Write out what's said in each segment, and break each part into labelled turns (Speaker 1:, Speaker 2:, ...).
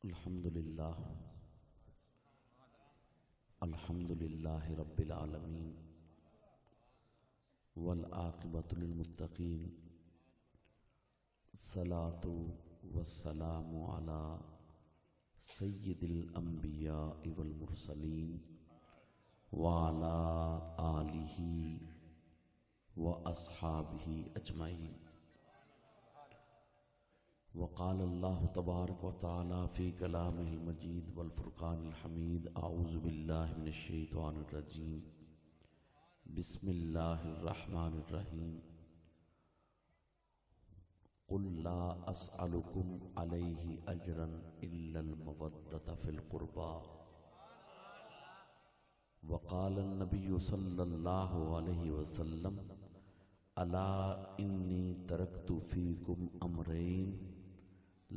Speaker 1: अल्हम्दुलिल्लाह रब्बिल आलमीन वल आक़िबतु लिल मुत्तक़ीन सलातु वस्सलामु अला सय्यिदिल अंबिया वल मुरसलीन व अला आलिहि व अस्हाबिहि अजमईन। वक़ाल अल्लाहु तबारक व तआला फ़ी कलामिहिल मजीद वल फ़ुरक़ानिल हमीद। अऊज़ु बिल्लाहि मिनश शैतानिर रजीम। बिस्मिल्लाहिर रहमानिर रहीम। क़ुल ला अस्अलुकुम अलैहि अजरन इल्लल मवद्दत फ़िल क़ुरबा। वक़ाल अन्नबिय्यु सल्लल्लाहु अलैहि वसल्लम अला इन्नी तरक्तु फ़ीकुम अमरैन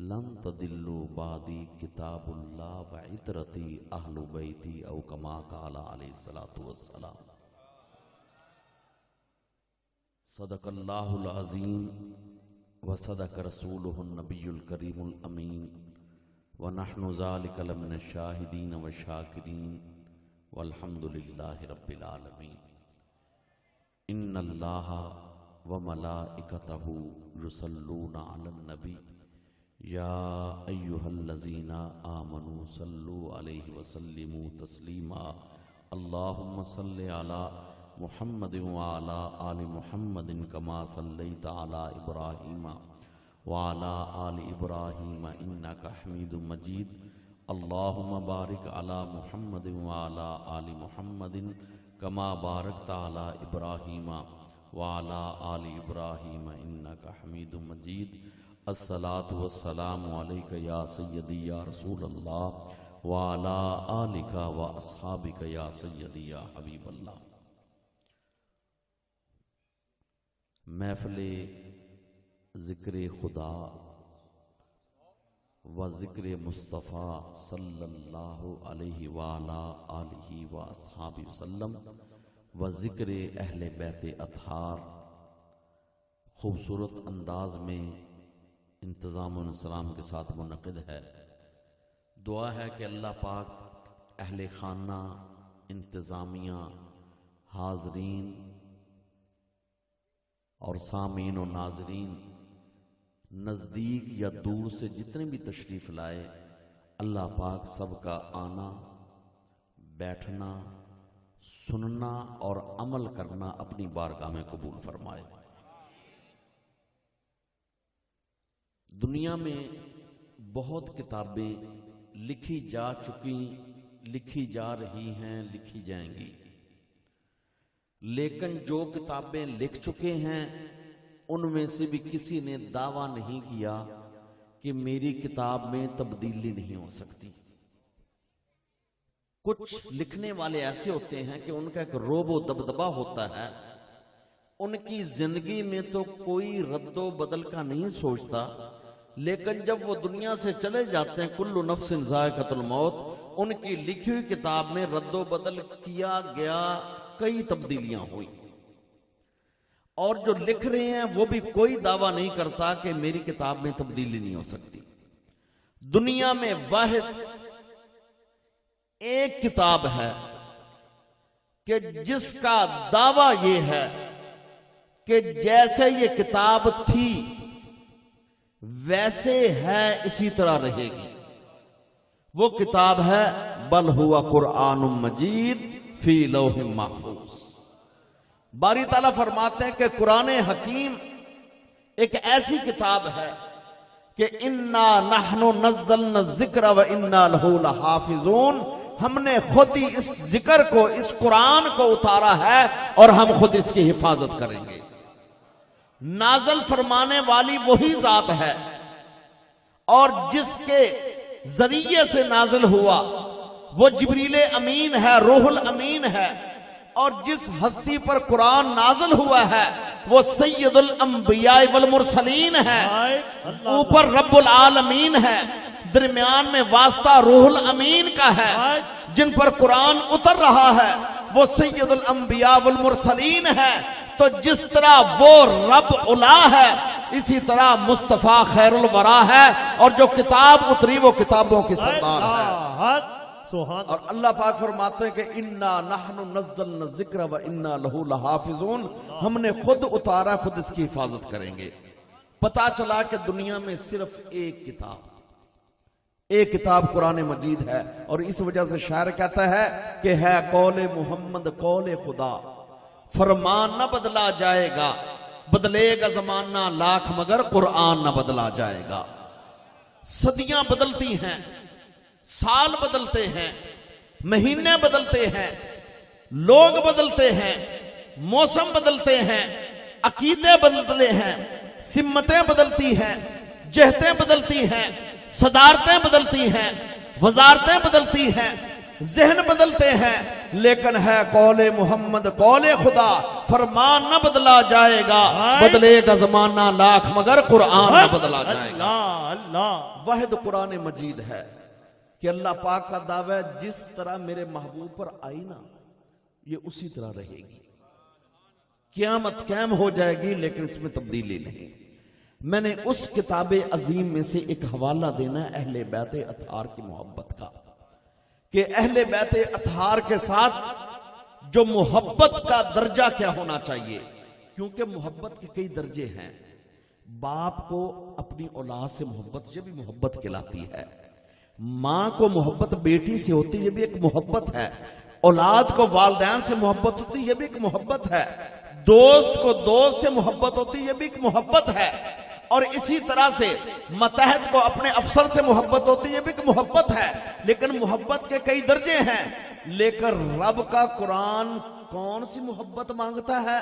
Speaker 1: लन तदिल्लु बादी किताबुल्लाह व इतरती अहलु बैती औ कमा क़ाल अलैहिस्सलातु वस्सलाम। सदक़ल्लाहुल अज़ीम व सदक़ रसूलुहुन नबियुल करीमुल अमीन व नहनु ज़ालिका लमिनश शाहिदीन व शाकिरीन वल्हम्दुलिल्लाहि रब्बिल आलमीन। इन्नल्लाहा व मलाइकतहु युसल्लूना अलन नबी या अय्युहल्लज़ीना आमनू सल्लू अलैहि व सल्लिमू तस्लीमा। अल्लाहुम्मा सल्लि अला मुहम्मदिन व अला आलि मुहम्मदिन कमा सल्लैता अला इब्राहीम व अला आलि इब्राहीम इन्नका हमीदुम मजीद। अल्लाहुम्मा बारिक अला मुहम्मदिन व अला आलि मुहम्मदिन कमा बारकता अला इब्राहीम व अला आलि इब्राहीम इन्नका हमीदुम मजीद। अस्सलातु वस्सलामु अलैका या सय्यदी या रसूलल्लाह व अला आलिका व अस्हाबिका या सय्यदी या हबीबल्लाह। महफ़िले ज़िक्र खुदा व ज़िक्र मुस्तफ़ा सल्लल्लाहु अलैहि व अला आलिहि व अस्हाबि वसल्लम व ज़िक्र अहले बैत अतहार खूबसूरत अंदाज में इंतज़ाम सलाम के साथ मुनक़िद है। दुआ है कि अल्लाह पाक अहले खाना, इंतज़ामिया, हाज़रीन और सामीन और नाज़रीन नज़दीक या दूर से जितने भी तशरीफ़ लाए, अल्लाह पाक सबका आना, बैठना, सुनना और अमल करना अपनी बारगाह में कबूल फरमाए। दुनिया में बहुत किताबें लिखी जा चुकी, लिखी जा रही हैं, लिखी जाएंगी, लेकिन जो किताबें लिख चुके हैं उनमें से भी किसी ने दावा नहीं किया कि मेरी किताब में तब्दीली नहीं हो सकती। कुछ लिखने वाले ऐसे होते हैं कि उनका एक रोबो दबदबा होता है, उनकी जिंदगी में तो कोई रद्दो बदल का नहीं सोचता, लेकिन जब वो दुनिया से चले जाते हैं, कुल्लु नफ्सिन ज़ाइक़तुल मौत, उनकी लिखी हुई किताब में रद्दो बदल किया गया, कई तब्दीलियां हुई। और जो लिख रहे हैं वो भी कोई दावा नहीं करता कि मेरी किताब में तब्दीली नहीं हो सकती। दुनिया में वाहिद एक किताब है कि जिसका दावा ये है कि जैसे ये किताब थी वैसे है, इसी तरह रहेगी। वो किताब है बल हुवा कुरआनुम मजीद फी लौहिम महफूज। बारी ताला फरमाते हैं कि कुरान हकीम एक ऐसी किताब है कि इन्ना नहनु नज़्ज़लना ज़िक्र व इन्ना लहू लहाफ़िज़ून। हमने खुद ही इस जिक्र को, इस कुरान को उतारा है और हम खुद इसकी हिफाजत करेंगे। नाज़ल फरमाने वाली वही जात है और जिसके जरिए से नाज़िल हुआ वो जिब्रील अमीन है, रूहुल अमीन है। और जिस हस्ती पर कुरान नाज़िल हुआ है वो सय्यदुल अंबिया वल मुरसलीन है। ऊपर रब्बुल आलमीन है, दरमियान में वास्ता रूहुल अमीन का है। जिन पर कुरान उतर रहा है वो सय्यदुल अंबिया वल मुरसलीन है। तो जिस तरह वो रब उला है, इसी तरह मुस्तफा खैरुल वरा है, और जो किताब उतरी वो किताबों की सरदार है। और अल्लाह पाक फरमाते हैं कि इन्ना नहनु नज़्ज़लना ज़िक्र व इन्ना लहू लहाफ़िज़ून, हमने खुद उतारा, खुद इसकी हिफाजत करेंगे। पता चला कि दुनिया में सिर्फ एक किताब कुरान मजीद है, और इस वजह से शायर कहता है कि है कौले मोहम्मद कौले खुदा, फरमान न बदला जाएगा, बदलेगा जमाना लाख मगर कुरान न बदला जाएगा। सदियां बदलती हैं, साल बदलते हैं, महीने बदलते हैं, लोग बदलते हैं, मौसम बदलते हैं, अकीदे बदलते हैं, सिम्मतें बदलती हैं, जहतें बदलती हैं, सदारतें बदलती हैं, वजारतें बदलती हैं, जहन बदलते हैं, लेकिन है कौले मोहम्मद कौले खुदा, फरमान न बदला जाएगा, बदलेगा जमाना लाख मगर कुरान न बदला जाएगा। वाहिद कुरान मजीद है कि अल्लाह पाक का दावा है, जिस तरह मेरे महबूब पर आई ना, ये उसी तरह रहेगी, क़यामत कायम हो जाएगी, लेकिन इसमें तब्दीली नहीं। मैंने उस किताब अजीम में से एक हवाला देना है अहले बैत अतहार की मोहब्बत का, कि अहले बैत अतहार के साथ जो मोहब्बत का दर्जा क्या होना चाहिए, क्योंकि मोहब्बत के कई दर्जे हैं। बाप को अपनी औलाद से मोहब्बत, ये भी मोहब्बत कहलाती है। मां को मोहब्बत बेटी से होती, ये भी एक मोहब्बत है। औलाद को वालिदैन से मोहब्बत होती, ये भी एक मोहब्बत है। दोस्त को दोस्त से मोहब्बत होती, ये भी एक मोहब्बत है। और इसी तरह से मतहत को अपने अफसर से मोहब्बत होती, ये भी एक मोहब्बत है। लेकिन मोहब्बत के कई दर्जे हैं। लेकिन रब का कुरान कौन सी मोहब्बत मांगता है?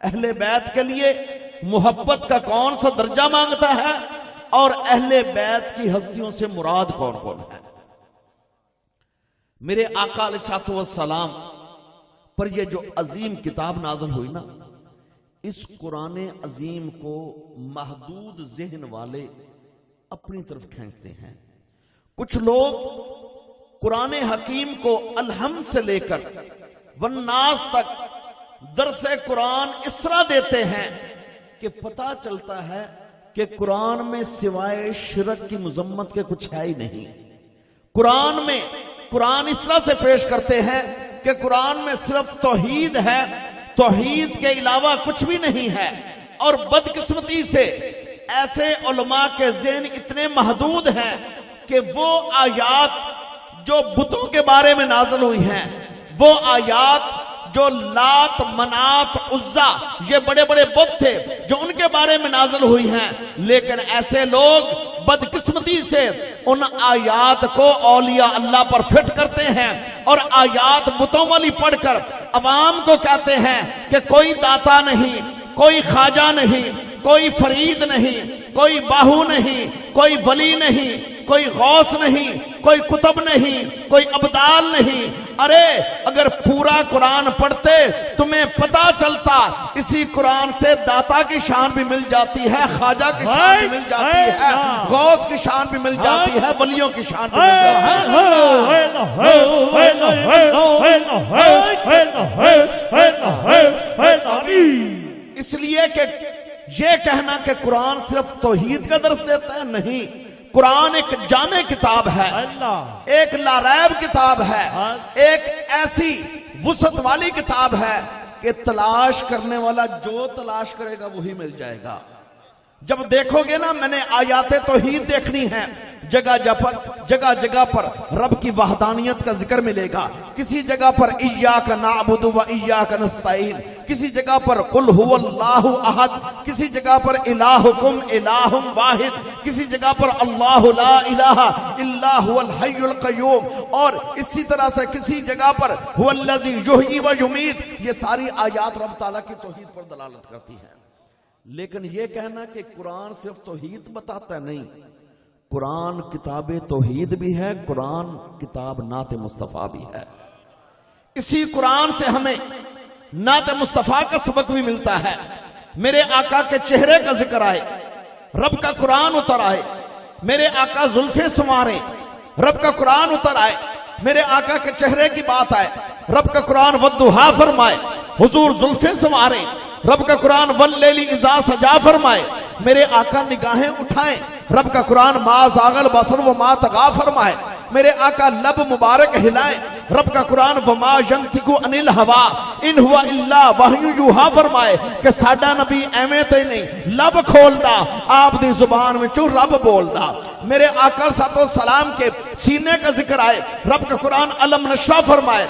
Speaker 1: अहले बैत के लिए मोहब्बत का कौन सा दर्जा मांगता है? और अहले बैत की हस्तियों से मुराद कौन कौन है? मेरे आका अलैहिस्सलाम पर यह जो अजीम किताब नाज़िल हुई ना, इस कुरान अजीम को महदूद ज़हन वाले अपनी तरफ खींचते हैं। कुछ लोग कुरान हकीम को अलहम से लेकर वन्नास तक दरसे कुरान इस तरह देते हैं कि पता चलता है कि कुरान में सिवाय शिरक की मुजम्मत के कुछ है ही नहीं। कुरान इस तरह से पेश करते हैं कि कुरान में सिर्फ तौहीद है, तौहीद के अलावा कुछ भी नहीं है। और बदकिस्मती से ऐसे उलमा के ज़हन इतने महदूद हैं कि वो आयात जो बुतों के बारे में नाज़िल हुई हैं, वो आयात जो लात मनात उज्जा ये बड़े बड़े बुत थे जो उनके बारे में नाज़िल हुई हैं, लेकिन ऐसे लोग बदकिस्मती से उन आयात को औलिया अल्लाह पर फिट करते हैं और आयात बुतों वाली पढ़कर अवाम को कहते हैं कि कोई दाता नहीं, कोई ख्वाजा नहीं, कोई फरीद नहीं, कोई बाहू नहीं, कोई वली नहीं, कोई गौस नहीं, कोई कुतुब नहीं, कोई अब्दाल नहीं। अरे अगर पूरा कुरान पढ़ते तुम्हें पता चलता इसी कुरान से दाता की शान भी मिल जाती है, ख्वाजा की शान भी मिल जाती है, गौस की शान भी मिल जाती है, वलियों की शान भी मिल जाती है। इसलिए कि ये कहना कि कुरान सिर्फ तौहीद का दर्स देता है, नहीं। कुरान एक जामे किताब है, एक लारैब किताब है, एक ऐसी वुसअत वाली किताब है कि तलाश करने वाला जो तलाश करेगा वही मिल जाएगा। जब देखोगे ना, मैंने आयाते तौहीद देखनी है, जगह जगह पर रब की वहदानियत का जिक्र मिलेगा। किसी जगह पर इय्याका नअबुदु व इय्याका नस्तईन, किसी जगह पर कुल हुवल्लाहु अहद, किसी जगह पर इलाहुकुम इलाहुम वाहिद, किसी जगह पर अल्लाहु ला इलाहा इल्ला हुवल हय्युल क़य्यूम, और इसी तरह से किसी जगह पर हुवल्लज़ी युहयी व युमीत। ये सारी आयात रब ताला की तौहीद पर दलालत करती है। लेकिन यह कहना कि कुरान सिर्फ तौहीद बताता नहीं, कुरान किताब तौहीद भी है, कुरान किताब नात मुस्तफ़ा भी है। इसी कुरान से हमें नात मुस्तफ़ा का सबक भी मिलता है। मेरे आका के चेहरे का जिक्र आए, रब का कुरान उतर आए, मेरे आका जुल्फे संवारे, रब का कुरान उतर आए, मेरे आका के चेहरे की बात आए, रब का कुरान वद्दुहा फरमाए, हुजूर जुल्फे संवारे, रब का कुरान वल्लैलि इज़ा सजा फरमाए, मेरे आका निगाहें उठाएं। रब का कुरान मा ज़ागल बसर व मा तगा फरमाए, मेरे आका लब मुबारक हिलाएं। रब का कुरान वमा यंतिकु अनिल हवा इन हुआ इल्ला वहयु यूहा फरमाए कि साडा नबी एवें ते नहीं लब खोलदा, आप दी जुबान विचों रब बोलदा। मेरे आका सतो सलाम के सीने का जिक्र आए, रब का कुरान अलम नशरा फरमाए।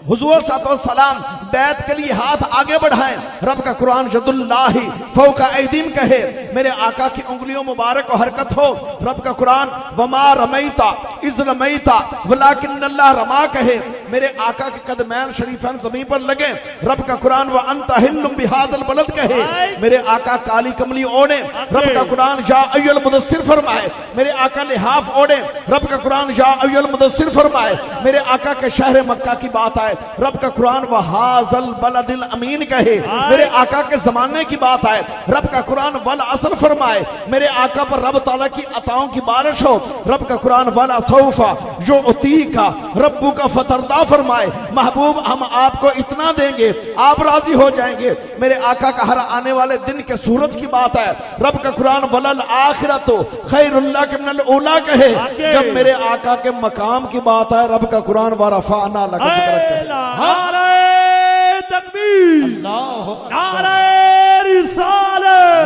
Speaker 1: हुजूर सतो सलाम बैत के लिए हाथ आगे बढ़ाएं, रब का कुरान यदुल्लाहि फौका ऐदीम कहे, मेरे आका की उंगलियों मुबारक और हरकत हो। रब का कुरान वमा रमैता इज़ रमैता वलाकिन्नल्लाह रमा कहे, मेरे आका के कदमैन शरीफन जमीन पर लगे। रब का कुरान व अंत हिल्लुम बिहाज़ल बलद कहे, मेरे आका काली कमली ओढ़े। रब का कुरान या अय्युल मुदस्सिर फरमाए, मेरे आका लिहाफ ओढ़े। रब का कुरान या अय्युल मुदस्सिर फरमाए, मेरे आका के शहर मक्का की बात आए। रब का कुरान व हाज़ल बलदिल अमीन कहे, मेरे आका के जमाने की बात आए। रब का कुरान वल असर फरमाए, मेरे आका पर रब ताला की अताओं की बारिश हो। रब का कुरान वला सौफा जो उती का रब्बू का फतरदा फरमाए, महबूब हम आपको इतना देंगे आप राजी हो जाएंगे। मेरे आका का हर आने वाले दिन के सूरज की बात है। रब का कुरान वलल आखिरतु खैरुल लक मिनल ऊला कहे, जब मेरे आका के मकाम की बात है रब का कुरान व रफअना लक ज़िक्रक।
Speaker 2: नारे तकबीर, नारे रिसालत,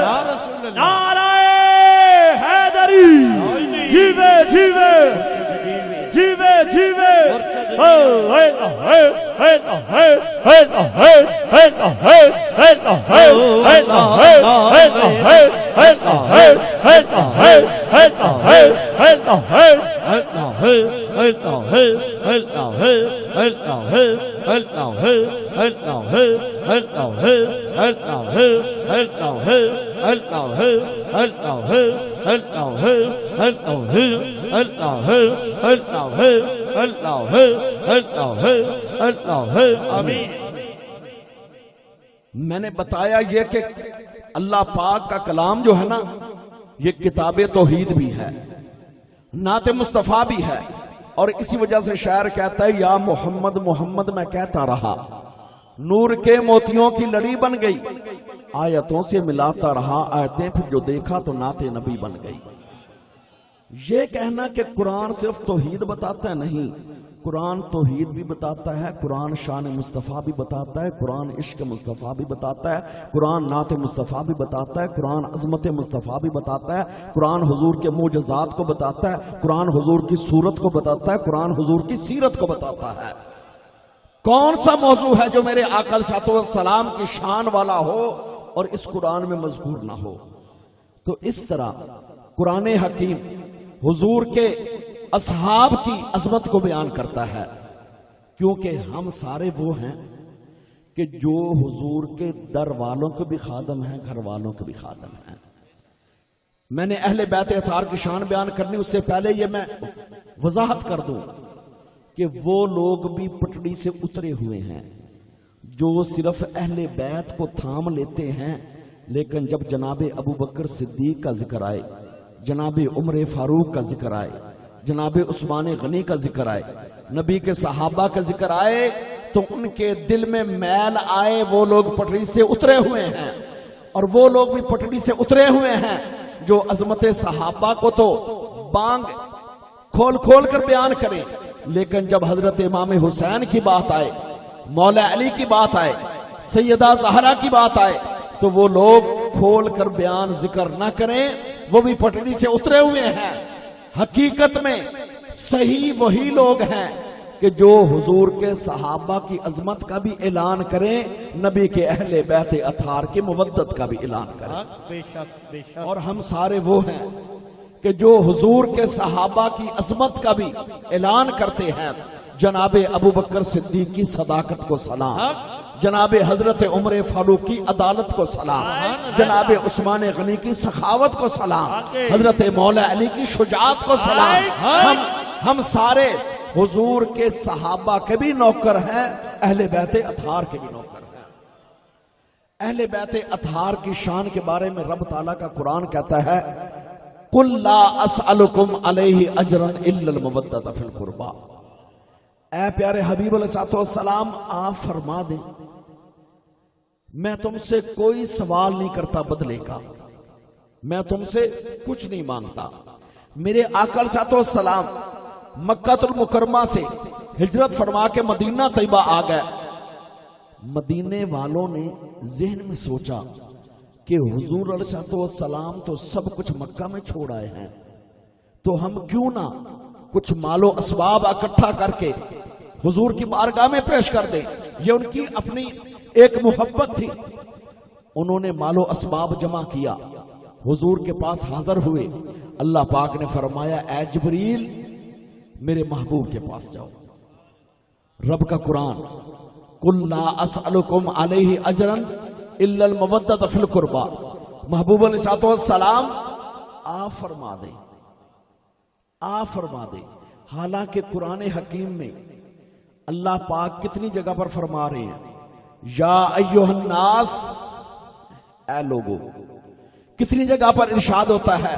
Speaker 2: नारे हैदरी, जीवे जीवे जीवे जीवे,
Speaker 1: मैंने बताया ये कि अल्लाह पाक का कलाम जो है ना, ये किताबे तौहीद भी है, नाते मुस्तफा भी है। और इसी वजह से शायर कहता है या मोहम्मद मोहम्मद मैं कहता रहा, नूर के मोतियों की लड़ी बन गई, आयतों से मिलाता रहा आयतें, फिर जो देखा तो नाते नबी बन गई। ये कहना कि कुरान सिर्फ तौहीद बताता है, नहीं, कुरान तौहीद भी बताता है, कुरान शान मुस्तफ़ा भी बताता है, कुरान इश्क मुस्तफ़ा भी बताता है, कुरान नात मुस्तफ़ा भी बताता है, कुरान अज़मत मुस्तफ़ा भी बताता है, कुरान हुजूर के मोजज़ात को बताता है, कुरान हुजूर की सूरत को बताता है, कुरान हुजूर की सीरत को बताता है। कौन सा मौजू है जो मेरे आका अलैहिस्सलाम की शान वाला हो और इस कुरान में मज़कूर ना हो? तो इस तरह कुरान हकीम हुजूर के असहाब की अजमत को बयान करता है, क्योंकि हम सारे वो हैं कि जो हुजूर के दर वालों के भी खादम हैं, घर वालों के भी खादम हैं। मैंने अहले बैत अतार की शान बयान करनी, उससे पहले ये मैं वजाहत कर दूं कि वो लोग भी पटड़ी से उतरे हुए हैं जो सिर्फ अहले बैत को थाम लेते हैं, लेकिन जब जनाबे अबू बकर सिद्दीक का जिक्र आए, जनाबे उमर फारूक का जिक्र आए, जनाबे उस्मान गनी का जिक्र आए, नबी के सहाबा का जिक्र आए, तो उनके दिल में मैल आए। वो लोग पटड़ी से उतरे हुए हैं, और वो लोग भी पटड़ी से उतरे हुए हैं जो अजमत सहाबा को तो बांग खोल खोल कर बयान करें, लेकिन जब हजरत इमाम हुसैन की बात आए, मौला अली की बात आए, सैयदा ज़हरा की बात आए, तो वो लोग खोल कर बयान जिक्र ना करें, वो भी पटड़ी से उतरे हुए हैं। हकीकत में सही वही लोग हैं कि जो हुजूर के सहाबा की अजमत का भी ऐलान करें, नबी के अहले बैत अतार की मुवद्दत का भी ऐलान करें।
Speaker 2: बेशक बेशक।
Speaker 1: और हम सारे वो हैं कि जो हुजूर के सहाबा की अजमत का भी ऐलान करते हैं। जनाबे अबू बकर सिद्दीक की सदाकत को सलाम, जनाबे हजरत उमर फारूक की अदालत को सलाम, जनाबे उस्मान गनी की सखावत को सलाम, हजरत मौला अली की शुजाअत को सलाम। हम सारे हुजूर के सहाबा के भी नौकर हैं, अहले बैत अतार के भी नौकर हैं। अहले बैत अतार की शान के बारे में रब ताला का कुरान कहता है, कुल ला अस्अलुकुम अलैहि अजरन इल्लल मवद्दत फिल कुर्बा। ऐ प्यारे हबीब अलैहिस्सलाम, आप फरमा दें मैं तुमसे कोई सवाल नहीं करता बदले का, मैं तुमसे कुछ नहीं मांगता। मेरे आका अलैहिस्सलाम मक्कातुल मुकर्रमा से हिजरत फरमा के मदीना तैयबा आ गए। मदीने वालों ने जहन में सोचा कि हुजूर अलैहिस्सलाम तो सब कुछ मक्का में छोड़ आए हैं, तो हम क्यों ना कुछ मालो असबाब इकट्ठा करके हुजूर की बारगाह में पेश कर दें। ये उनकी अपनी एक मोहब्बत थी। उन्होंने मालो असबाब जमा किया, हुजूर के पास हाजिर हुए। अल्लाह पाक ने फरमाया, ऐ जिब्रील मेरे महबूब के पास जाओ। रब का कुरान, कुल ला असअलुकुम अलैहि अजरन इल्लल मवद्दत फिल कुर्बा। महबूब अलैहिस्सलाम आ फरमा दे, आ फरमा दे। हालांकि कुरान हकीम में अल्लाह पाक कितनी जगह पर फरमा रहे हैं, या अय्युहन्नास, ऐ लोगो। कितनी जगह पर इरशाद होता है,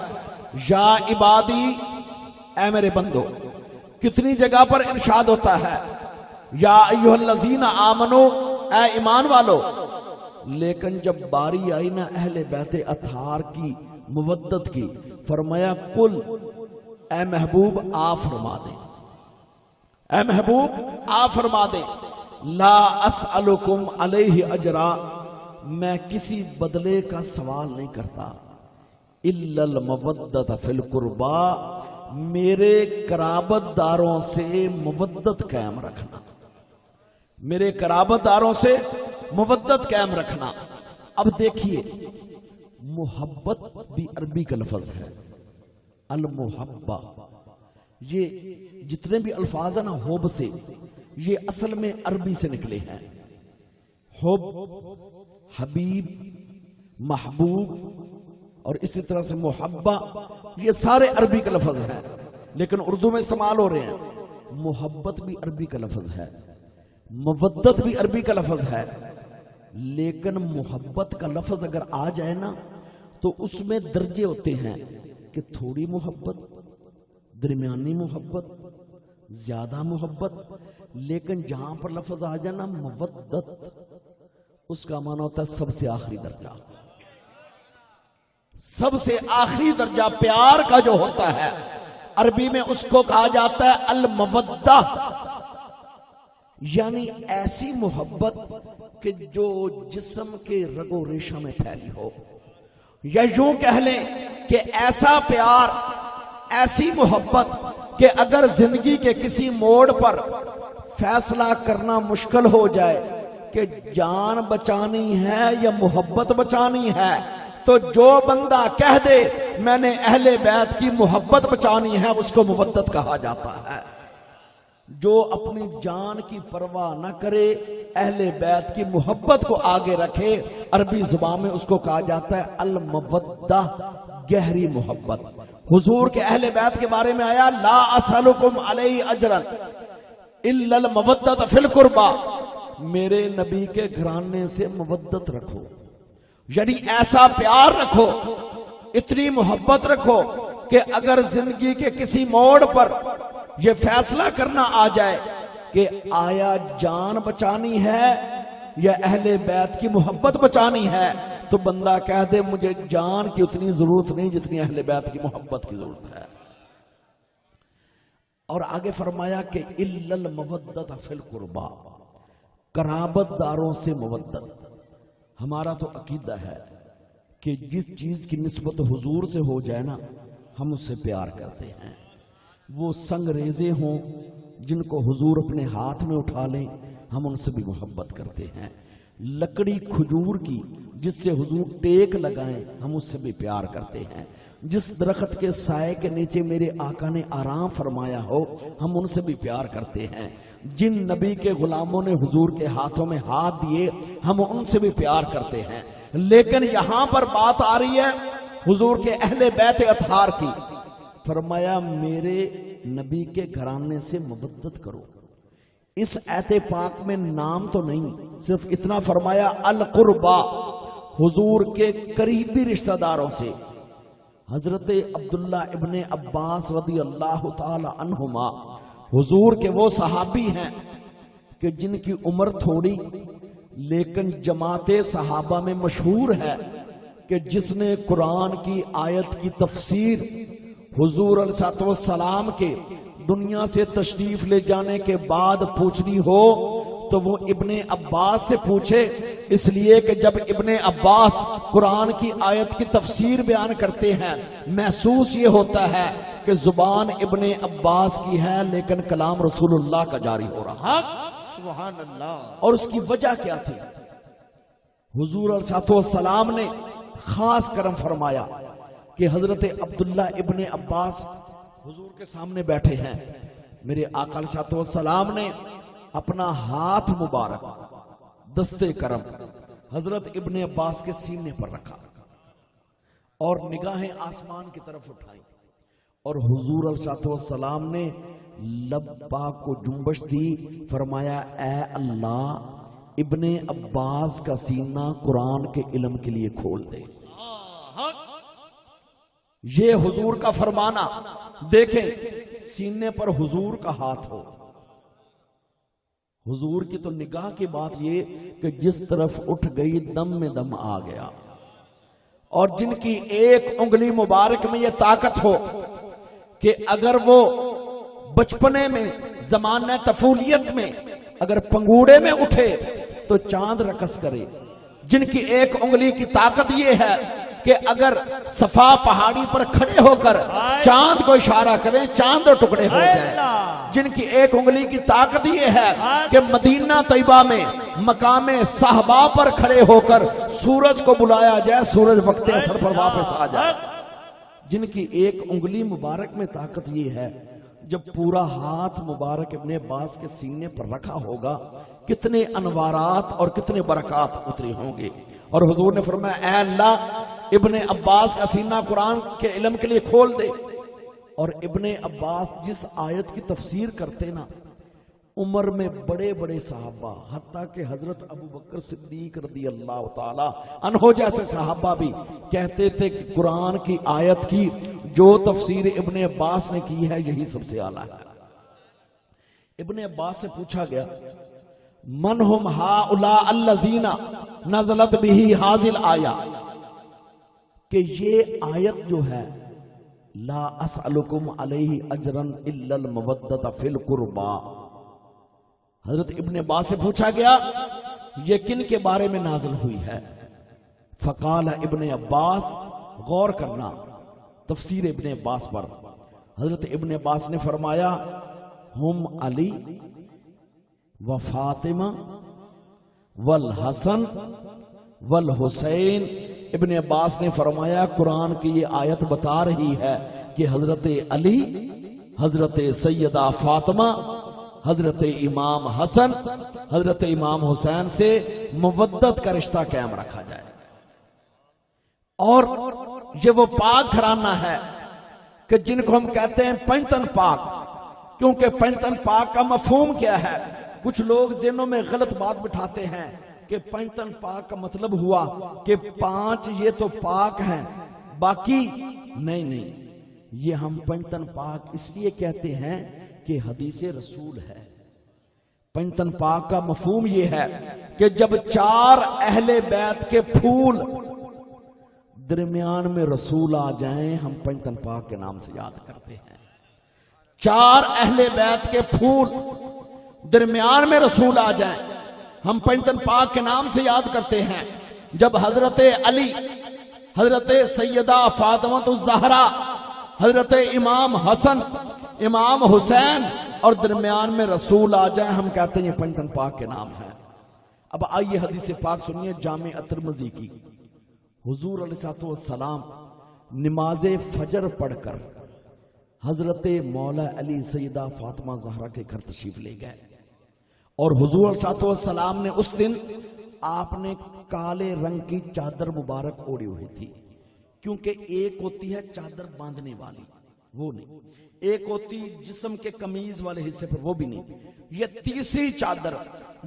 Speaker 1: या इबादी, ऐ मेरे बंदो। कितनी जगह पर इरशाद होता है, या अय्युहल्लज़ीना आमनो, ऐ ईमान वालो। लेकिन जब बारी आई ना अहले बैते अथार की मुवद्दत की, फरमाया कुल, ऐ महबूब आ फरमा दे, ऐ महबूब आ फरमा दे, ला असअलुकुम अलैहि अजरा, मैं किसी बदले का सवाल नहीं करता, इल्लल मवद्दत फिल कुर्बा, मेरे कराबतदारों से मुवद्दत कायम रखना, मेरे कराबतदारों से मुवद्दत कायम रखना। अब देखिए, मोहब्बत भी अरबी का लफ्ज है, अल मुहब्बा। ये जितने भी अल्फाज है ना हुब से, ये असल में अरबी से निकले हैं। हुब, हबीब, महबूब और इसी तरह से मोहब्बा, ये सारे अरबी का लफ्ज है, लेकिन उर्दू में इस्तेमाल हो रहे हैं। मोहब्बत भी अरबी का लफ्ज है, मवद्दत भी अरबी का लफ्ज है। लेकिन मोहब्बत का लफ्ज अगर आ जाए ना, तो उसमें दर्जे होते हैं कि थोड़ी मोहब्बत, दरमियानी मोहब्बत, ज्यादा मोहब्बत। लेकिन जहां पर लफ्ज आ जाए ना मवद्दत, उसका माना होता है सबसे आखिरी दर्जा। सबसे आखिरी दर्जा प्यार का जो होता है, अरबी में उसको कहा जाता है अल मवद्दा, यानी ऐसी मोहब्बत कि जो जिस्म के रगो रेशा में फैली हो, या यूं कह लें कि ऐसा प्यार, ऐसी मोहब्बत कि अगर जिंदगी के किसी मोड़ पर फैसला करना मुश्किल हो जाए कि जान बचानी है या मोहब्बत बचानी है, तो जो बंदा कह दे मैंने अहले बैत की मोहब्बत बचानी है, उसको मुवद्दत कहा जाता है। जो अपनी जान की परवाह न करे, अहले बैत की मोहब्बत को आगे रखे, अरबी जुबान में उसको कहा जाता है अल मवद्दा, गहरी मोहब्बत। हुजूर के अहले बैत के बारे में आया, ला असअलुकुम अलैहि अजरन इल्लल मवद्दत फिल कुर्बा, मेरे नबी के घराने से मवद्दत रखो, यानी ऐसा प्यार रखो, इतनी मोहब्बत रखो कि अगर जिंदगी के किसी मोड़ पर यह फैसला करना आ जाए कि आया जान बचानी है या अहले बैत की मोहब्बत बचानी है, तो बंदा कह दे मुझे जान की उतनी जरूरत नहीं जितनी अहले बैत की मोहब्बत की जरूरत है। और आगे फरमाया कि इल्लल मवद्दत फिल कुर्बा, कराबतदारों से मुवद्दत। हमारा तो अकीदा है कि जिस चीज की निस्बत हुजूर से हो जाए ना, हम उससे प्यार करते हैं। वो संगरेजे हों जिनको हुजूर अपने हाथ में उठा लें, हम उनसे भी मोहब्बत करते हैं। लकड़ी खजूर की जिससे हुजूर टेक लगाएं, हम उससे भी प्यार करते हैं। जिस दरख्त के साए के नीचे मेरे आका ने आराम फरमाया हो, हम उनसे भी प्यार करते हैं। जिन नबी के गुलामों ने हुजूर के हाथों में हाथ दिए, हम उनसे भी प्यार करते हैं। लेकिन यहां पर बात आ रही है हुजूर के अहले बैत अतहार की। फरमाया मेरे नबी के घराने से मुवद्दत करो। इस ऐते पाक में नाम तो नहीं, सिर्फ इतना फरमाया अल कुर्बा, हुजूर के करीबी रिश्तेदारों से। हजरत अब्दुल्ला इब्ने अब्बास रदी अल्लाह ताला अन्हुमा हुजूर के वो सहाबी हैं कि जिनकी उम्र थोड़ी लेकिन जमाते सहाबा में मशहूर है कि जिसने कुरान की आयत की तफसीर हुजूर अलैहिस्सलाम के दुनिया से तशरीफ ले जाने के बाद पूछनी हो तो वो इब्ने अब्बास से पूछे, इसलिए कि जब इब्ने अब्बास कुरान की आयत की तफसीर बयान करते हैं महसूस ये होता है कि जुबान इब्ने अब्बास की है लेकिन कलाम रसूलुल्लाह का जारी हो रहा।
Speaker 2: सुभान अल्लाह।
Speaker 1: और उसकी वजह क्या थी? हुजूर अलैहिस्सलाम ने खास करम फरमाया कि हजरत अब्दुल्ला इब्ने अब्बास हुजूर के सामने बैठे हैं। मेरे आका अलैहिस्सलाम ने अपना हाथ मुबारक दस्ते करम हजरत इब्ने अब्बास के सीने पर रखा और निगाहें आसमान की तरफ उठाई और हुजूर अलैहिस्सलाम ने लब्बा को जुम्बश दी, फरमाया ए अल्लाह इब्ने अब्बास का सीना कुरान के इल्म के लिए खोल दे। ये हुजूर का फरमाना देखें, सीने पर हुजूर का हाथ हो। हुजूर की तो निगाह की बात ये कि जिस तरफ उठ गई दम में दम आ गया। और जिनकी एक उंगली मुबारक में ये ताकत हो कि अगर वो बचपने में जमाने तफूलियत में अगर पंगूड़े में उठे तो चांद रकस करे। जिनकी एक उंगली की ताकत ये है कि अगर सफा पहाड़ी पर खड़े होकर चांद को इशारा करें चांद और टुकड़े हो जाए। जिनकी एक उंगली की ताकत ये है कि मदीना तैयबा में मकामे साहबा पर खड़े होकर सूरज को बुलाया जाए, सूरज वक्ते असर पर वापस आ जाए। जिनकी एक उंगली मुबारक में ताकत ये है, जब पूरा हाथ मुबारक इब्ने अब्बास के सीने पर रखा होगा कितने अनवारात और कितने बरकत उतरे होंगे। और हुजूर ने फरमाया ऐ अल्लाह इब्ने अब्बास का सीना कुरान के इल्म के लिए खोल दे। और इब्ने अब्बास जिस आयत की तफसीर करते ना, उम्र में बड़े बड़े साहबा हत्ता के हजरत अबू बकर सिद्दीक रदी अल्लाह ताला अन्हो जैसे साहबा भी कहते थे कि कुरान की आयत की जो तफसीर इब्ने अब्बास ने की है यही सबसे आला है। इब्ने अब्बास से पूछा गया मन हुम हाउला अल्लज़ीना नज़लत बिही हाजिल आया, कि ये आयत जो है ला असअलुकुम अलैहि अजरन इल्लल मवद्दत फिल कुर्बा, हजरत इब्ने अब्बास से पूछा गया ये किन के बारे में नाजिल हुई है। फकाल इब्ने अब्बास, गौर करना तफसीर इब्ने अब्बास पर, हजरत इब्ने अब्बास ने फरमाया हुम अली व फातिमा वल हसन वल हुसैन। इब्ने अब्बास ने फरमाया कुरान की ये आयत बता रही है कि हजरत अली, हजरत सैयदा फातिमा, हजरत इमाम हसन, हजरत इमाम हुसैन से मुवद्दत का रिश्ता कायम रखा जाए। और ये वो पाक घराना है कि जिनको हम कहते हैं पैंतन पाक, क्योंकि पैंतन पाक का मफहूम क्या है? कुछ लोग ज़हनों में गलत बात बिठाते हैं कि पैंतन पाक का मतलब हुआ कि 5 ये तो पाक हैं बाकी नहीं। नहीं, ये हम पैंतन पाक इसलिए कहते हैं कि हदीसे रसूल है। पंचतन पाक का मफहूम यह है कि जब 4 अहले बैत के फूल दरमियान में रसूल आ जाएं, हम पंचतन पाक के नाम से याद करते हैं। 4 अहले बैत के फूल दरमियान में रसूल आ जाएं, हम पंचतन पाक के नाम से याद करते हैं। जब हजरत अली, हजरत सैयदा फातिमा ज़हरा, हजरत इमाम हसन, इमाम हुसैन और दरमियान में रसूल आ जाए, हम कहते हैं ये पंचतन पाक के नाम है। अब आइए हदीस पाक सुनिए जामे तिरमिज़ी की। हुजूर अलैहिस्सलाम नमाज फजर पढ़कर हजरत मौला अली सैयदा फातिमा ज़हरा के घर तशरीफ ले गए। और हुजूर अलैहिस्सलाम ने उस दिन आपने काले रंग की चादर मुबारक ओढ़ी हुई थी, क्योंकि एक होती है चादर बांधने वाली, वो नहीं, एक होती जिस्म के कमीज वाले हिस्से पर, वो भी नहीं। ये तीसरी चादर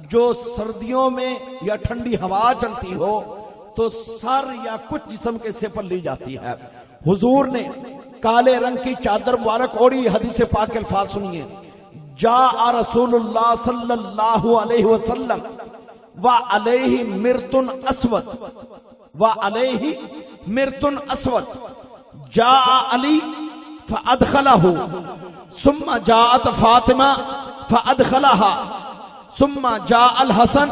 Speaker 1: जो सर्दियों में या ठंडी हवा चलती हो तो सर या कुछ जिस्म के हिस्से पर ली जाती है। हुजूर ने काले रंग की चादर मुबारक ओढ़ी। हदीस पाक के अल्फाज सुनिए, जा रसूलुल्लाह सल्लल्लाहु अलैहि वसल्लम व अलैहि मिर्तुन अस्वद, व अलैहि मिर्तुन अस्वद, जा अली फअदखलहु, सुम्मा जाअत फातिमा फअदखलहा, सुम्मा जा अल हसन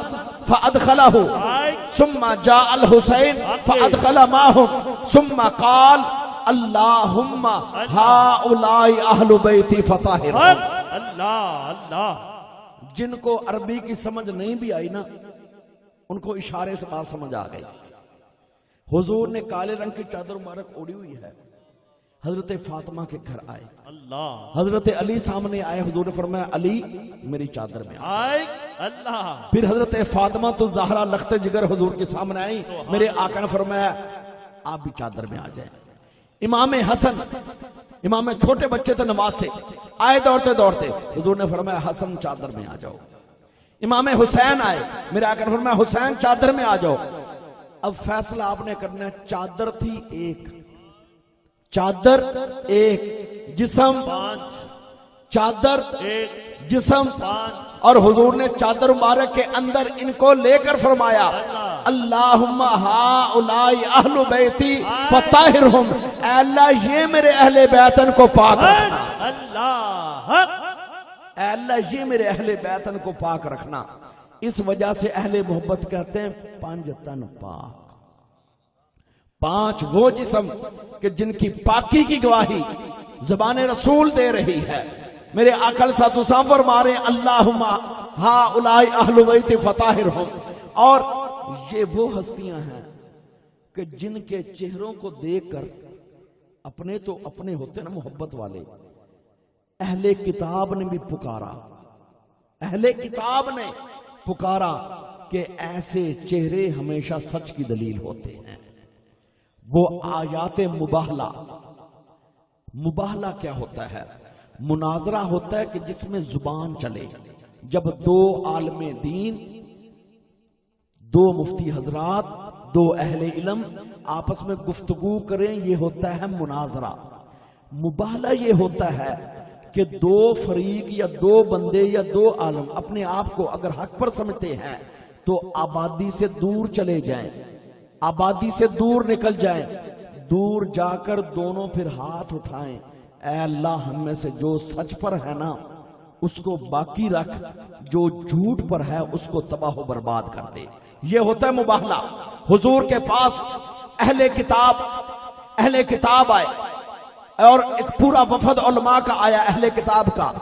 Speaker 1: फअदखलहु, सुम्मा जा अल हुसैन फअदखल माहुम, सुम्मा काल अल्लाहुम्मा हाउलाई अहलु बैती फताहिर।
Speaker 2: अल्लाह अल्लाह।
Speaker 1: जिनको अरबी की समझ नहीं भी आई ना, उनको इशारे से बात समझ आ गई। हुजूर ने काले रंग की चादर मुबारक ओढ़ी हुई है, हजरत फातिमा के घर आए,
Speaker 2: अल्लाह।
Speaker 1: हजरत अली सामने आए, हुजूर ने फरमाया अली मेरी चादर में
Speaker 2: आए, अल्लाह।
Speaker 1: फिर हजरत फातिमा तो ज़हरा लख्ते जिगर हुजूर के सामने आई, मेरे आका ने फरमाया आप भी चादर में आ जाए। इमाम हसन, इमाम छोटे बच्चे थे नमाज से आए दौड़ते दौड़ते, हुजूर ने फरमाया हसन चादर में आ जाओ। इमाम हुसैन आए, मेरे आका ने फरमाया हुसैन चादर में आ जाओ। अब फैसला आपने करना है, चादर थी एक, चादर एक, जिस्म चादर एक, जिस्म और हुजूर ने चादर मुबारक के अंदर इनको लेकर फरमाया अल्लाहुम्मा हाउलाई अहलु बैती फताहिरहुम, अल्लाह ये मेरे अहले बैतन को पाक रखना,
Speaker 2: अल्लाह
Speaker 1: अल्लाह ये मेरे अहले बैतन को पाक रखना। इस वजह से अहले मोहब्बत कहते हैं पांच तन पाक, पांच वो जिस्म कि जिनकी पाकी की गवाही ज़बान रसूल दे रही है। मेरे आकल साथ मारे अल्लाहुम्मा हाउलाई अहलु बैती फताहिरहुम। और ये वो हस्तियां हैं कि जिनके चेहरों को देखकर, अपने तो अपने होते ना मोहब्बत वाले, अहले किताब ने भी पुकारा, अहले किताब ने पुकारा कि ऐसे चेहरे हमेशा सच की दलील होते हैं। वो आयात मुबाहला, मुबाहला क्या होता है? मुनाजरा होता है कि जिसमें जुबान चले। जब दो आलमे दीन, दो मुफ्ती हजरात, दो अहले इल्म आपस में गुफ्तगू करें, ये होता है मुनाजरा। मुबाहला ये होता है कि दो फरीक या दो बंदे या दो आलम अपने आप को अगर हक पर समझते हैं तो आबादी से दूर चले जाएं, आबादी से दूर निकल जाएं, दूर जाकर दोनों फिर हाथ उठाएं, ऐ अल्लाह हम में से जो सच पर है ना उसको बाकी रख, जो झूठ पर है उसको तबाह बर्बाद कर दे। ये होता है मुबाहला। हुजूर के पास अहले किताब आए और एक पूरा वफद उलमा का आया, अहले किताब का,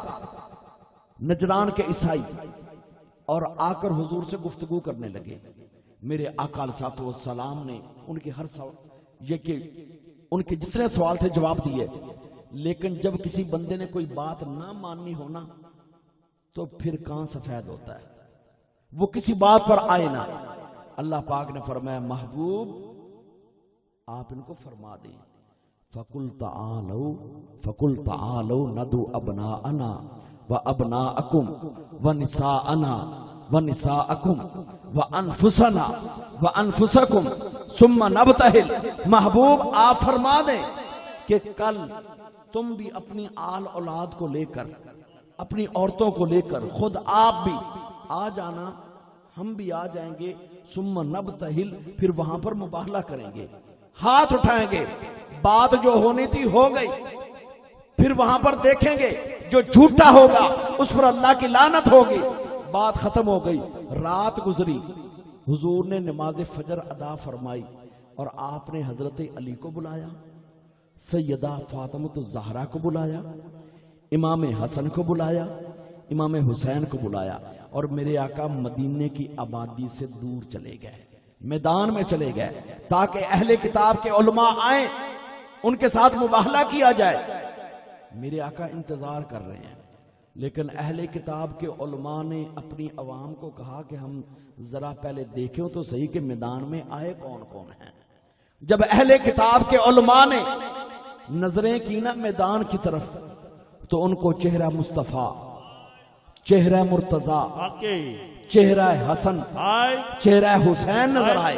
Speaker 1: नजरान के ईसाई, और आकर हुजूर से गुफ्तगू करने लगे। मेरे आका अलैहिस्सलाम ने उनके हर सवाल, ये कि उनके जितने सवाल थे जवाब दिए, लेकिन जब किसी बंदे ने कोई बात ना माननी हो ना तो फिर कान सफेद होता है, वो किसी बात पर आए ना। अल्लाह पाक ने फरमाया महबूब आप इनको फरमा दें, फकुल तालो नदु अबनाअना व अबनाअकुम व निसाअना व निसाअकुम व अनफुसना व अनफुसकुम सुम्मा नबतहिल। महबूब आप फरमा दें कि कल तुम भी अपनी आल औलाद को लेकर, अपनी औरतों को लेकर, खुद आप भी आ जाना, हम भी आ जाएंगे। सुम्मा नबतहिल, फिर वहां पर मुबाहला करेंगे, हाथ उठाएंगे, बात जो होनी थी हो गई, फिर वहां पर देखेंगे जो झूठा होगा उस पर अल्लाह की लानत होगी, बात खत्म हो गई। रात गुजरी, हुजूर ने नमाज फजर अदा फरमाई और आपने हजरत अली को बुलाया, सैयदा फातिमा ज़हरा को बुलाया, इमाम हसन को बुलाया, इमाम हुसैन को बुलाया, और मेरे आका मदीने की आबादी से दूर चले गए, मैदान में चले गए, ताकि अहले किताब के उलमा आए, उनके साथ मुबाहला किया जाए। मेरे आका इंतजार कर रहे हैं, लेकिन अहले किताब के उलमा ने अपनी अवाम को कहा कि हम जरा पहले देखें तो सही कि मैदान में आए कौन कौन है। जब अहले किताब के उलमा ने नजरें की ना मैदान की तरफ, तो उनको चेहरा मुस्तफा, चेहरा मुर्तजा, चेहरा हसन, चेहरा हुसैन नजर आए।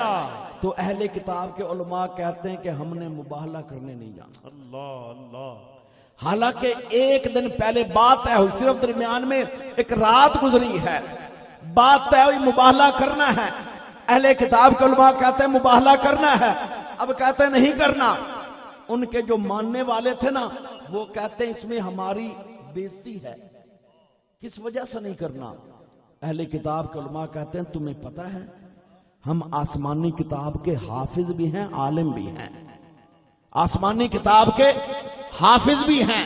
Speaker 1: तो अहले किताब के उलमा कहते हैं कि हमने मुबाहला करने नहीं जाना।
Speaker 2: अल्लाह अल्लाह।
Speaker 1: हालांकि एक दिन पहले बात है, सिर्फ दरमियान में एक रात गुजरी है, बात तय हुई, मुबाहला करना है। अहले किताब के उलमा कहते हैं मुबाहला करना है, अब कहते हैं नहीं करना। उनके जो मानने वाले थे ना, वो कहते हैं इसमें हमारी बेइज्जती है, किस वजह से नहीं करना। अहले किताब के उलमा कहते हैं तुम्हें पता है हम आसमानी किताब के हाफिज भी हैं, आलिम भी हैं। आसमानी किताब के हाफिज भी हैं,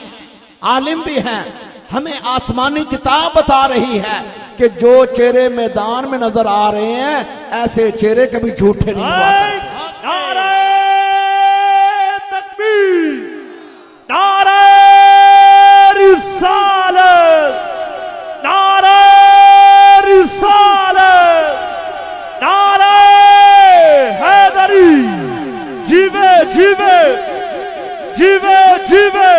Speaker 1: आलिम भी हैं। हमें आसमानी किताब बता रही है कि जो चेहरे मैदान में नजर आ रहे हैं, ऐसे चेहरे कभी झूठे नहीं हुआ करते।
Speaker 2: नारे तकबीर, नारे रिसालत, नारे रिसालत, नारे हैदरी। जीवे जीवे जीवे जीवे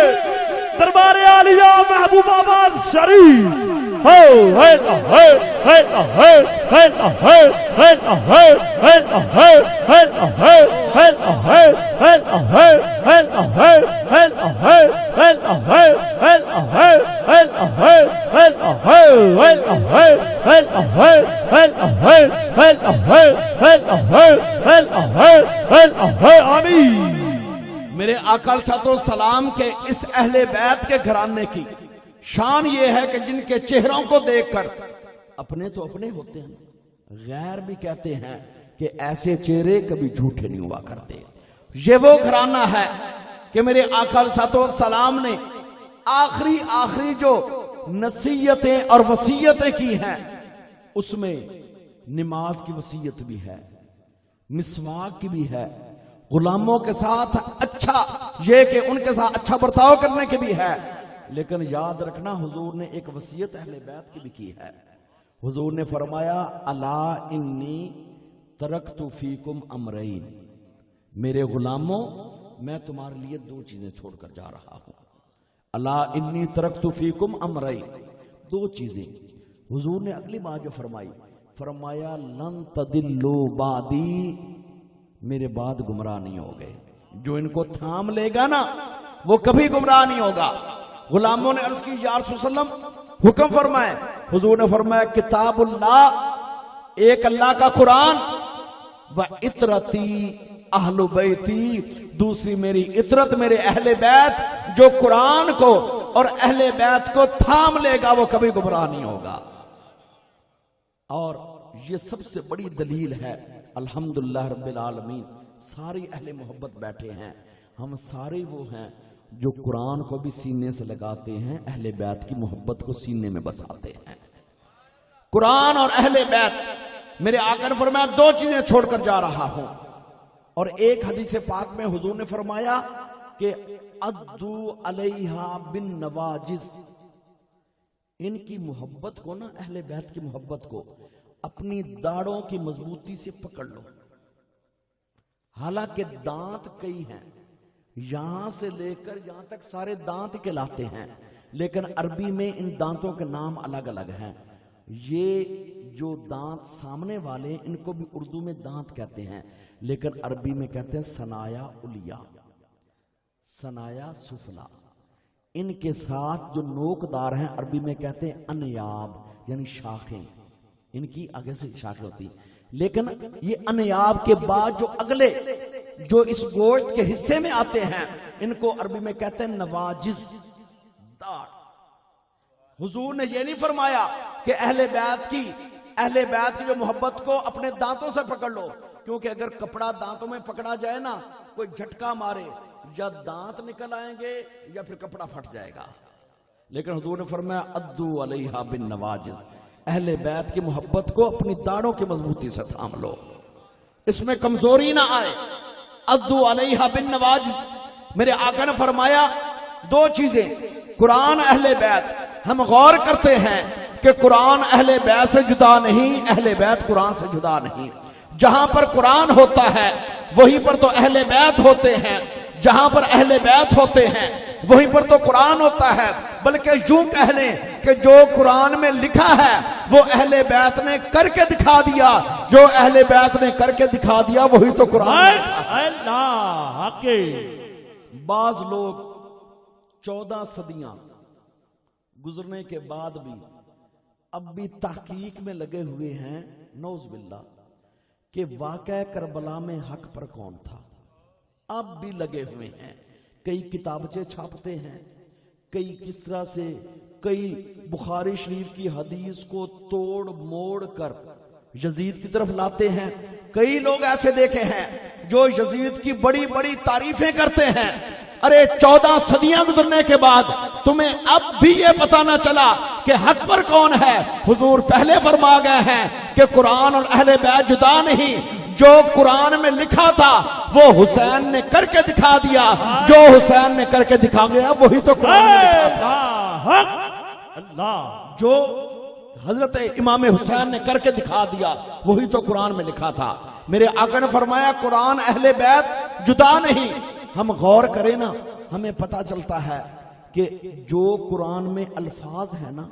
Speaker 2: दरबारे आलिया महबूबाबाद शरीफ। हो है है है है है है है है है है है है है है
Speaker 1: मेरे आका सलाम के इस अहले बैत के घराने की शान ये है कि जिनके चेहरों को देखकर अपने तो अपने होते हैं, गैर भी कहते हैं कि ऐसे चेहरे कभी झूठे नहीं हुआ करते। ये वो घराना है कि मेरे आका सलाम ने आखिरी जो नसीहतें और वसीयतें की हैं, उसमें नमाज की वसीयत भी है, मिसवाक की भी है, गुलामों के साथ अच्छा ये कि उनके साथ अच्छा बर्ताव करने की भी है। लेकिन याद रखना, हुजूर ने एक वसीयत अहले बैत की भी की है। हुजूर ने फरमाया अला इन्नी तरक्तु फीकुम अमरैन, मेरे गुलामों मैं तुम्हारे लिए दो चीजें छोड़कर जा रहा हूं। अला इन्नी तरक्तु फीकुम अमरैन, दो चीजें। हुजूर ने अगली बात जो फरमाया लन तदिल्लु बादी, मेरे बाद गुमराह नहीं हो गए। जो इनको थाम लेगा ना वो कभी गुमराह नहीं होगा। गुलामों ने अर्ज की या रसूल सल्लम हुक्म फरमाए। हुजूर ने फरमाया किताबुल्लाह, एक अल्लाह का कुरान, व इतरती अहलु बैती, दूसरी मेरी इतरत मेरे अहले बैत। जो कुरान को और अहले बैत को थाम लेगा वो कभी गुमराह नहीं होगा। और ये सबसे बड़ी दलील है। अल्हम्दुलिल्लाह रब्बिल आलमीन, सारी अहले मोहब्बत बैठे हैं। हम सारे वो हैं जो कुरान को भी सीने से लगाते हैं, अहले बैत की मोहब्बत को सीने में बसाते हैं। कुरान और अहले बैत, मेरे आका ने फरमाया दो चीजें छोड़कर जा रहा हूं। और एक हदीस पाक में हुजूर ने फरमाया कि अद्दू अलैहा बिन नवाजिज, इनकी मोहब्बत को ना, अहले बैत की मोहब्बत को अपनी दाढ़ों की मजबूती से पकड़ लो। हालांकि दांत कई हैं, यहां से लेकर यहां तक सारे दांत कहलाते हैं, लेकिन अरबी में इन दांतों के नाम अलग अलग हैं। ये जो दांत सामने वाले, इनको भी उर्दू में दांत कहते हैं, लेकिन अरबी में कहते हैं सनाया उलिया, सनाया सुफला। इनके साथ जो नोकदार हैं, अरबी में कहते हैं अनयाब, यानी शाखें। इनकी आगे से शाखें होती, लेकिन ये अनयाब के बाद जो अगले जो इस गोश्त के हिस्से में आते हैं, इनको अरबी में कहते हैं नवाजिज, दाढ़। हुजूर ने ये नहीं फरमाया कि अहले बैत की जो मोहब्बत को अपने दांतों से पकड़ लो, क्योंकि अगर कपड़ा दांतों में पकड़ा जाए ना, कोई झटका मारे, या दांत निकल आएंगे या फिर कपड़ा फट जाएगा। लेकिन हुजूर ने फरमाया अद्दू अलैहा बिन नवाजिज, अहले बैत की मोहब्बत को अपनी दाढ़ों की मजबूती से थाम लो, इसमें कमजोरी ना आए। अद्दू अलैहा बिन नवाजिज, मेरे आका ने फरमाया दो चीजें, कुरान अहले बैत। हम गौर करते हैं कि कुरान अहले बैत से जुदा नहीं, अहले बैत कुरान से जुदा नहीं। जहां पर कुरान होता है वहीं पर तो अहले बैत होते हैं, जहां पर अहले बैत होते हैं वहीं पर तो कुरान होता है। बल्कि यूं कह लें कि जो कुरान में लिखा है वो अहले बैत ने करके दिखा दिया, जो अहले बैत ने करके दिखा दिया वही तो कुरान।
Speaker 2: अल्लाह के
Speaker 1: बाज लोग 14 सदियां गुजरने के बाद भी अब भी तहकीक में लगे हुए हैं नौज बिल्ला कि वाक़या करबला में हक पर कौन था। अब भी लगे हुए हैं, कई किताबचे छापते हैं, कई किस तरह से कई बुखारी शरीफ की हदीस को तोड़ मोड़ कर यजीद की तरफ लाते हैं। कई लोग ऐसे देखे हैं जो यजीद की बड़ी बड़ी तारीफें करते हैं। अरे 14 सदियां गुजरने के बाद तुम्हें अब भी ये पता ना चला कि हक पर कौन है। हुजूर पहले फरमा गए हैं कि कुरान और अहले बैत जुदा नहीं, जो कुरान में लिखा था वो हुसैन ने करके दिखा दिया, जो हुसैन ने करके दिखा गया वही तो कुरान में लिखा था।
Speaker 2: अल्लाह
Speaker 1: जो हजरत इमाम हुसैन ने करके दिखा दिया वही तो कुरान में लिखा था। मेरे आका ने फरमाया कुरान अहले बैत जुदा नहीं। हम गौर करें ना, हमें पता चलता है कि जो कुरान में अल्फाज है ना,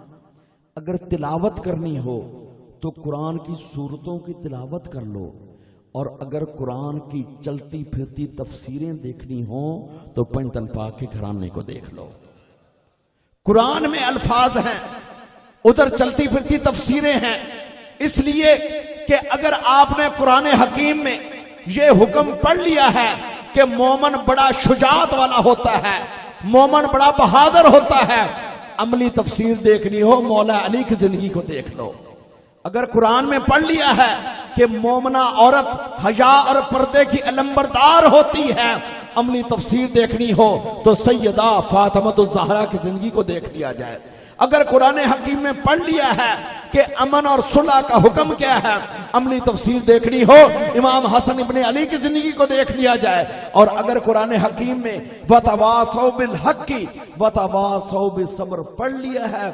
Speaker 1: अगर तिलावत करनी हो तो कुरान की सूरतों की तिलावत कर लो, और अगर कुरान की चलती फिरती तफसीरें देखनी हो तो पंजतन पाक के घराने को देख लो। कुरान में अल्फाज हैं, उधर चलती फिरती तफसीरें हैं। इसलिए कि अगर आपने कुरान हकीम में यह हुक्म पढ़ लिया है कि मोमन बड़ा शुजात वाला होता है, मोमन बड़ा बहादुर होता है, अमली तफसीर देखनी हो मौला अली की जिंदगी को देख लो। अगर कुरान में पढ़ लिया है कि मोमना औरत हया और पर्दे की अलंबरदार होती है, अमली तफसीर देखनी हो तो सैयदा फातिमा ज़हरा की जिंदगी को देख लिया जाए। अगर कुरान हकीम में पढ़ लिया है कि अमन और सुलह का हुक्म क्या है, अमली तफसीर देखनी हो इमाम हसन इब्ने अली की जिंदगी को देख लिया जाए। और अगर कुरान हकीम में वतवासौ बिल हक़्क़ि वतवासौ बिस सब्र पढ़ लिया है,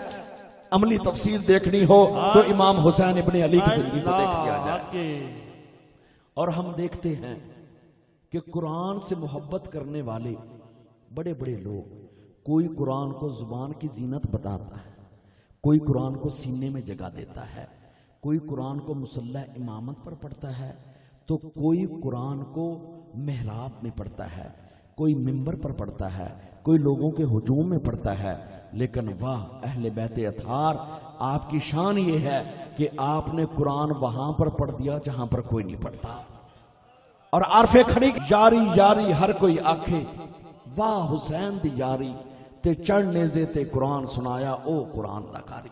Speaker 1: अमली तफसीर देखनी हो तो इमाम हुसैन इब्ने अली की जिंदगी को देख लिया जाए। और हम देखते हैं कि कुरान से मोहब्बत करने वाले बड़े बड़े लोग, कोई कुरान को जुबान की जीनत बताता है, कोई कुरान को सीने में जगह देता है, कोई कुरान को मुसल्ला इमामत पर पढ़ता है, तो कोई कुरान को मेहराब में पढ़ता है, कोई मिंबर पर पढ़ता है, कोई लोगों के हुजूम में पढ़ता है। लेकिन वाह अहले बैत अथार, आपकी शान ये है कि आपने कुरान वहां पर पढ़ दिया जहां पर कोई नहीं पढ़ता। और आरफे खड़ी यारी यारी हर कोई आखे, वाह हुसैन दी यारी ते चढ़ने जे ते कुरान सुनाया ओ कुरान दा कारी।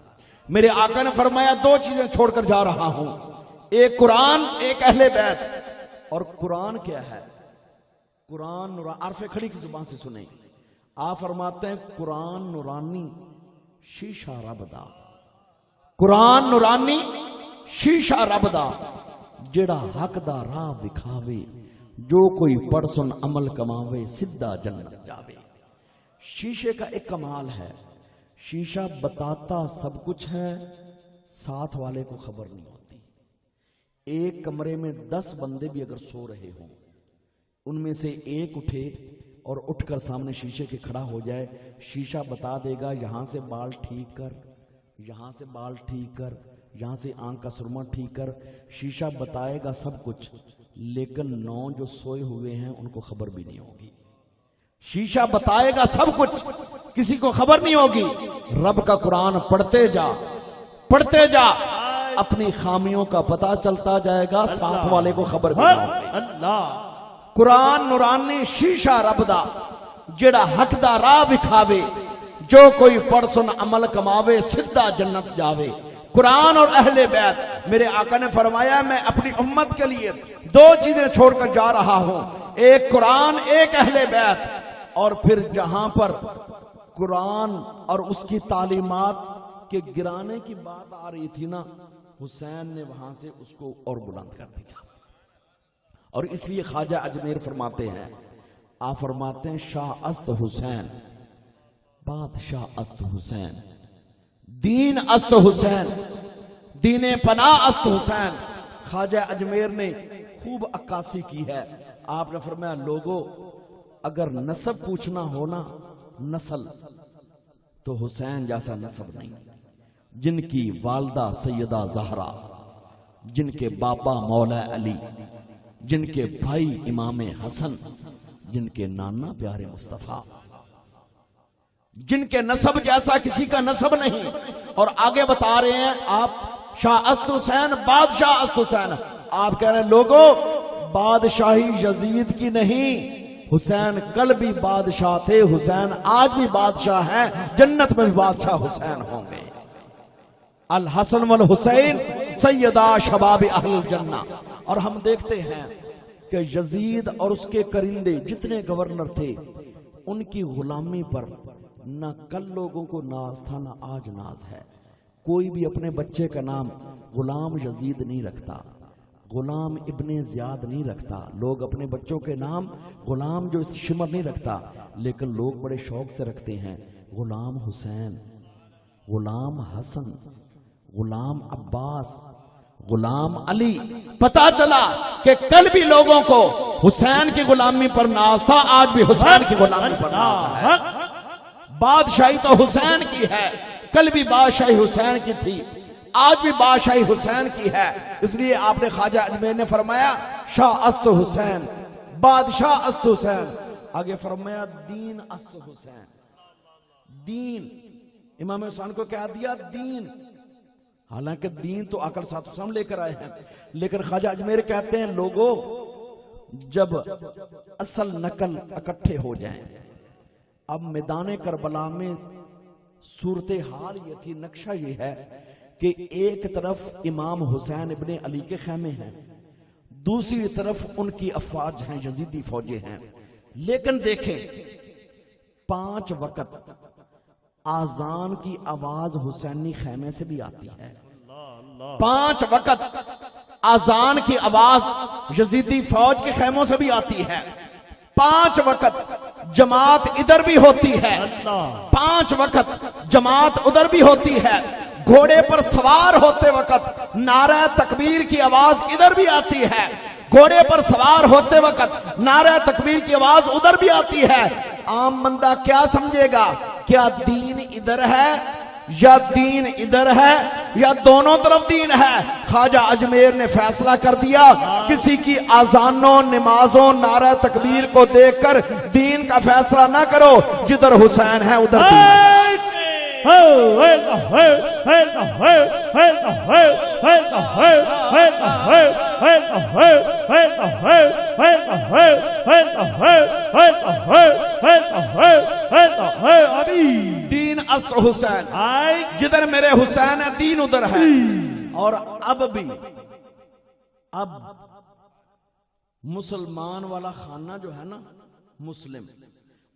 Speaker 1: मेरे आका ने फरमाया दो चीजें छोड़कर जा रहा हूं, एक कुरान एक अहले बैत। और कुरान क्या है? कुरान आरफे खड़ी की जुबान से सुने, आप फरमाते हैं कुरान नूरानी शीशा रबदा, कुरान नूरानी शीशा रबदा, जेड़ा हक दा राह विखावे, जो कोई पढ़ सुन अमल कमावे सीधा जन्नत जावे। शीशे का एक कमाल है, शीशा बताता सब कुछ है, साथ वाले को खबर नहीं होती। एक कमरे में 10 बंदे भी अगर सो रहे हों, उनमें से एक उठे और उठकर सामने शीशे के खड़ा हो जाए, शीशा बता देगा यहां से बाल ठीक कर, यहां से बाल ठीक कर, यहां से आंख का सुरमा ठीक कर। शीशा बताएगा सब कुछ, लेकिन 9 जो सोए हुए हैं उनको खबर भी नहीं होगी। शीशा बताएगा सब कुछ, किसी को खबर नहीं होगी। रब का कुरान पढ़ते जा, पढ़ते जा, अपनी खामियों का पता चलता जाएगा, साथ वाले को खबर भी नहीं होगी।
Speaker 2: अल्लाह
Speaker 1: कुरान नूरानी शीशा रबदा, जेड़ा हक दा राह विखावे, जो कोई पढ़ सुन अमल कमावे सीधा जन्नत जावे। कुरान और अहले बैत, मेरे आका ने फरमाया मैं अपनी उम्मत के लिए 2 चीजें छोड़कर जा रहा हूं, एक कुरान एक अहले बैत। और फिर जहां पर कुरान और उसकी तालीमात के गिराने की बात आ रही थी ना, हुसैन ने वहां से उसको और बुलंद कर दिया। और इसलिए ख्वाजा अजमेर फरमाते हैं, आप फरमाते हैं शाह अस्त हुसैन, बादशाह अस्त हुसैन, दीन अस्त हुसैन, दीने पना अस्त हुसैन। ख्वाजा अजमेर ने खूब अक्कासी की है। आपने फरमाया लोगों, अगर नस्ब पूछना हो ना, नस्ल, तो हुसैन जैसा नस्ब नहीं। जिनकी वालदा सैयदा ज़हरा, जिनके बाबा मौला अली, जिनके भाई इमाम हसन, जिनके नाना प्यारे मुस्तफा, जिनके नस्ब जैसा किसी का नस्ब नहीं। और आगे बता रहे हैं आप शाह अस्त हुसैन, बादशाह अस्त हुसैन। आप कह रहे हैं लोगों, बादशाही यजीद की नहीं, हुसैन कल भी बादशाह थे, हुसैन आज भी बादशाह हैं, जन्नत में भी बादशाह हुसैन होंगे। अल हसन वल हुसैन सैयदा शबाब अहल जन्ना। और हम देखते हैं कि यजीद और उसके करिंदे जितने गवर्नर थे, उनकी गुलामी पर न कल लोगों को नाज था न आज नाज है। कोई भी अपने बच्चे का नाम गुलाम यजीद नहीं रखता, गुलाम इब्ने ज़ियाद नहीं रखता। लोग अपने बच्चों के नाम गुलाम जो शिमर नहीं रखता, लेकिन लोग बड़े शौक से रखते हैं गुलाम हुसैन, गुलाम हसन, गुलाम अब्बास, गुलाम अली। पता चला कि कल भी लोगों को हुसैन की गुलामी पर नाज था, आज भी हुसैन की गुलामी पर नाज है। बादशाही तो हुसैन की है, कल भी बादशाही हुसैन की थी, आज भी बादशाही हुसैन की है। इसलिए आपने ख्वाजा अजमेर ने फरमाया शाह अस्त हुसैन, बादशाह अस्त हुसैन। आगे फरमाया दीन अस्त हुसैन। दीन, इमाम हुसैन को क्या दिया? दीन। हालांकि दीन तो आकर साथ हम लेकर आए हैं, लेकिन ख्वाजा अजमेर कहते हैं लोगों, जब असल नकल इकट्ठे हो जाएं। अब मैदान करबला में सूरत हाल ये थी, नक्शा ये है कि एक तरफ इमाम हुसैन इब्ने अली के खैमे हैं, दूसरी तरफ उनकी अफवाज हैं, यजीदी फौजें हैं। लेकिन देखें, 5 वक्त आजान की आवाज हुसैनी खैमे से भी आती है। 5 वक्त आजान की आवाज यजीदी फौज के खैमों से भी आती है। 5 वक्त जमात इधर भी होती है, 5 वक्त जमात उधर भी होती है। घोड़े पर सवार होते वक्त नारा तकबीर की आवाज इधर भी आती है, घोड़े पर सवार होते वक्त नारा तकबीर की आवाज उधर भी आती है। आम बंदा क्या समझेगा? क्या दीन इधर है या दीन इधर है या दोनों तरफ दीन है? ख्वाजा अजमेर ने फैसला कर दिया, किसी की आजानों, नमाजों, नारा तकबीर को देखकर दीन का फैसला ना करो, जिधर हुसैन है उधर दीन है। दीन अस्त्र हुसैन, जिधर मेरे हुसैन है दीन उधर है। और अब मुसलमान वाला खाना जो है ना, मुस्लिम,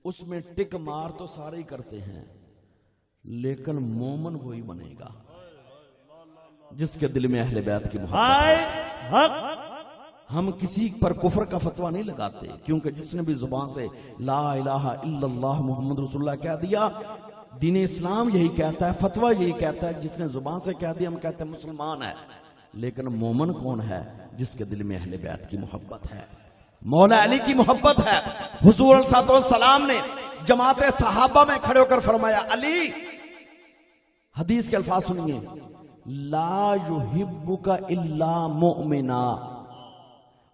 Speaker 1: उसमें टिक मार तो सारे ही करते हैं, लेकिन मोमन वही बनेगा जिसके दिल में अहले बैत की मोहब्बत है। हम किसी पर कुफर का फतवा नहीं लगाते, क्योंकि जिसने भी जुबान से ला इलाहा इल्लल्लाह मुहम्मद रसूलुल्लाह कह दिया, दीन इस्लाम यही कहता है, फतवा यही कहता है। जिसने जुबान से कह दिया हम कहते हैं मुसलमान है। लेकिन मोमन कौन है? जिसके दिल में अहले बैत की मोहब्बत है, मौला अली की मोहब्बत है। हुजूर अलैहिस्सलाम ने जमाते सहाबा में खड़े होकर फरमाया, अली, हदीस के अल्फाज सुनिए, ला युहिब्बुका इल्ला मुमिना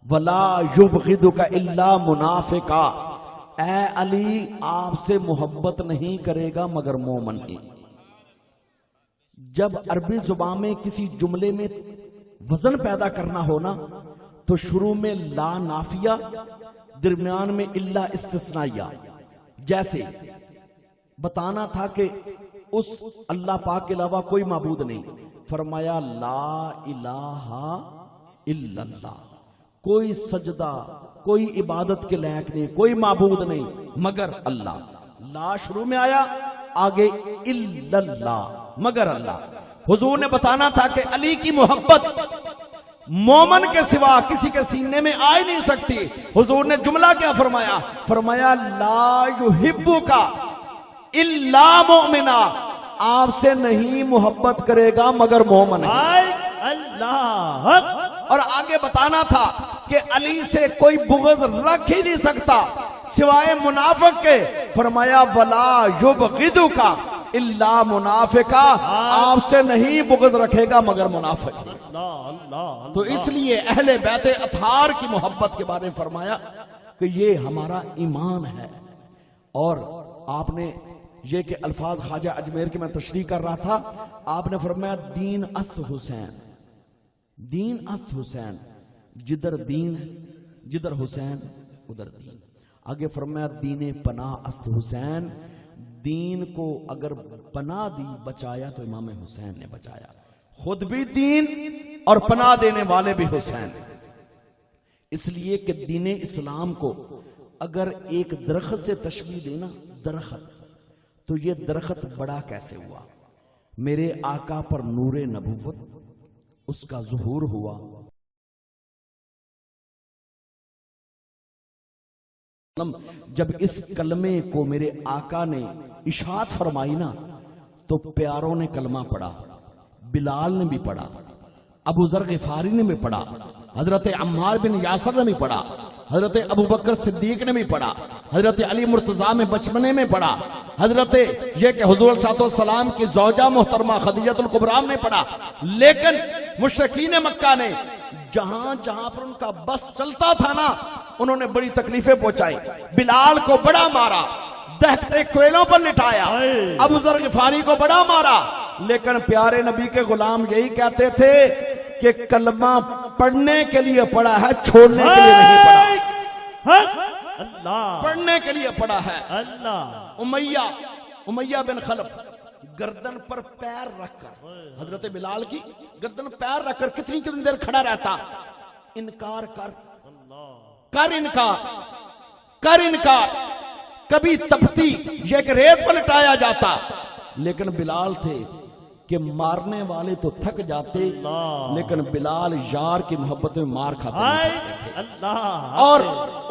Speaker 1: वला युबग़िदुका इल्ला मुनाफिका। ऐ अली, आपसे मोहब्बत नहीं करेगा मगर मोमन ही। जब अरबी जुबान में किसी जुमले में वजन पैदा करना हो ना, तो शुरू में ला नाफिया, दरमियान में इल्ला इस्तिस्नाइया। जैसे बताना था कि उस अल्लाह पाक के अलावा कोई माबूद नहीं, फरमाया ला इलाहा इल्लल्लाह, कोई सजदा, कोई इबादत के लायक नहीं, कोई माबूद नहीं मगर अल्लाह। ला शुरू में आया, आगे इल्लल्लाह, मगर अल्लाह। हुजूर ने बताना था कि अली की मोहब्बत मोमन के सिवा किसी के सीने में आ ही नहीं सकती। हुजूर ने जुमला क्या फरमाया? फरमाया ला युहिब्बुका इल्ला मुमिना, आपसे नहीं मोहब्बत करेगा मगर मोमन है।
Speaker 2: अल्लाह।
Speaker 1: और आगे बताना था कि अली से कोई बुग़्ज़ रख ही नहीं सकता सिवाय मुनाफिक के। फरमाया वला युबग़िदुका इल्ला मुनाफिका, आपसे नहीं बुग़्ज़ रखेगा मगर मुनाफिक। तो इसलिए अहले बैत अथार की मोहब्बत के बारे में फरमाया कि ये हमारा ईमान है। और आपने ये कि अल्फाज ख्वाजा अजमेर के मैं तशरीह कर रहा था, आपने फरमाया दीन अस्त हुसैन, दीन अस्त हुसैन, जिधर दीन जिधर हुसैन उधर दीन। आगे फरमाया दीने पनाह अस्त हुसैन, दीन को अगर पनाह दी बचाया तो इमाम हुसैन ने बचाया। खुद भी दीन और पनाह देने वाले भी हुसैन। इसलिए कि दीन इस्लाम को अगर एक दरख्त से तशबीह देना, दरख्त, तो ये दरख्त बड़ा कैसे हुआ? मेरे आका पर नूरे नबुव्वत उसका ज़ुहूर हुआ। जब इस कलमे को मेरे आका ने इशात फरमाई ना, तो प्यारों ने कलमा पढ़ा, बिलाल ने भी पढ़ा, अबू ज़र गिफारी ने भी पढ़ा, हजरत अम्मार बिन यासर ने भी पढ़ा, हजरत अबू बकर सिद्दीक ने भी पढ़ा, हजरत अली मुर्तजा में बचपने में पढ़ा, हजरत ये कि हुजूर सल्लल्लाहु की ज़ौजा मोहतरमा खदीजतुल कुबरा ने पढ़ा। लेकिन मुशरिकीन मक्का ने जहां जहां पर उनका बस चलता था ना, उन्होंने बड़ी तकलीफें पहुंचाई। बिलाल को बड़ा मारा, दहकते कोयलों पर लिटाया, अबू ज़र गिफारी को बड़ा मारा। लेकिन प्यारे नबी के गुलाम यही कहते थे कि कलमा पढ़ने के लिए पढ़ा है, छोड़ने के लिए नहीं पढ़ा।
Speaker 2: अल्लाह,
Speaker 1: पढ़ने के लिए पढ़ा है।
Speaker 2: अल्लाह।
Speaker 1: उमैया बिन खलफ गर्दन पर पैर रखकर, हजरत बिलाल की गर्दन पैर रखकर कितनी कितनी देर खड़ा रहता। इनकार कर इनकार, कर इनकार। कभी तपती ये कि रेत पर लिटाया जाता, लेकिन बिलाल थे कि मारने वाले तो थक जाते, लेकिन बिलाल यार की मोहब्बत में मार खाते
Speaker 2: अल्लाह।
Speaker 1: और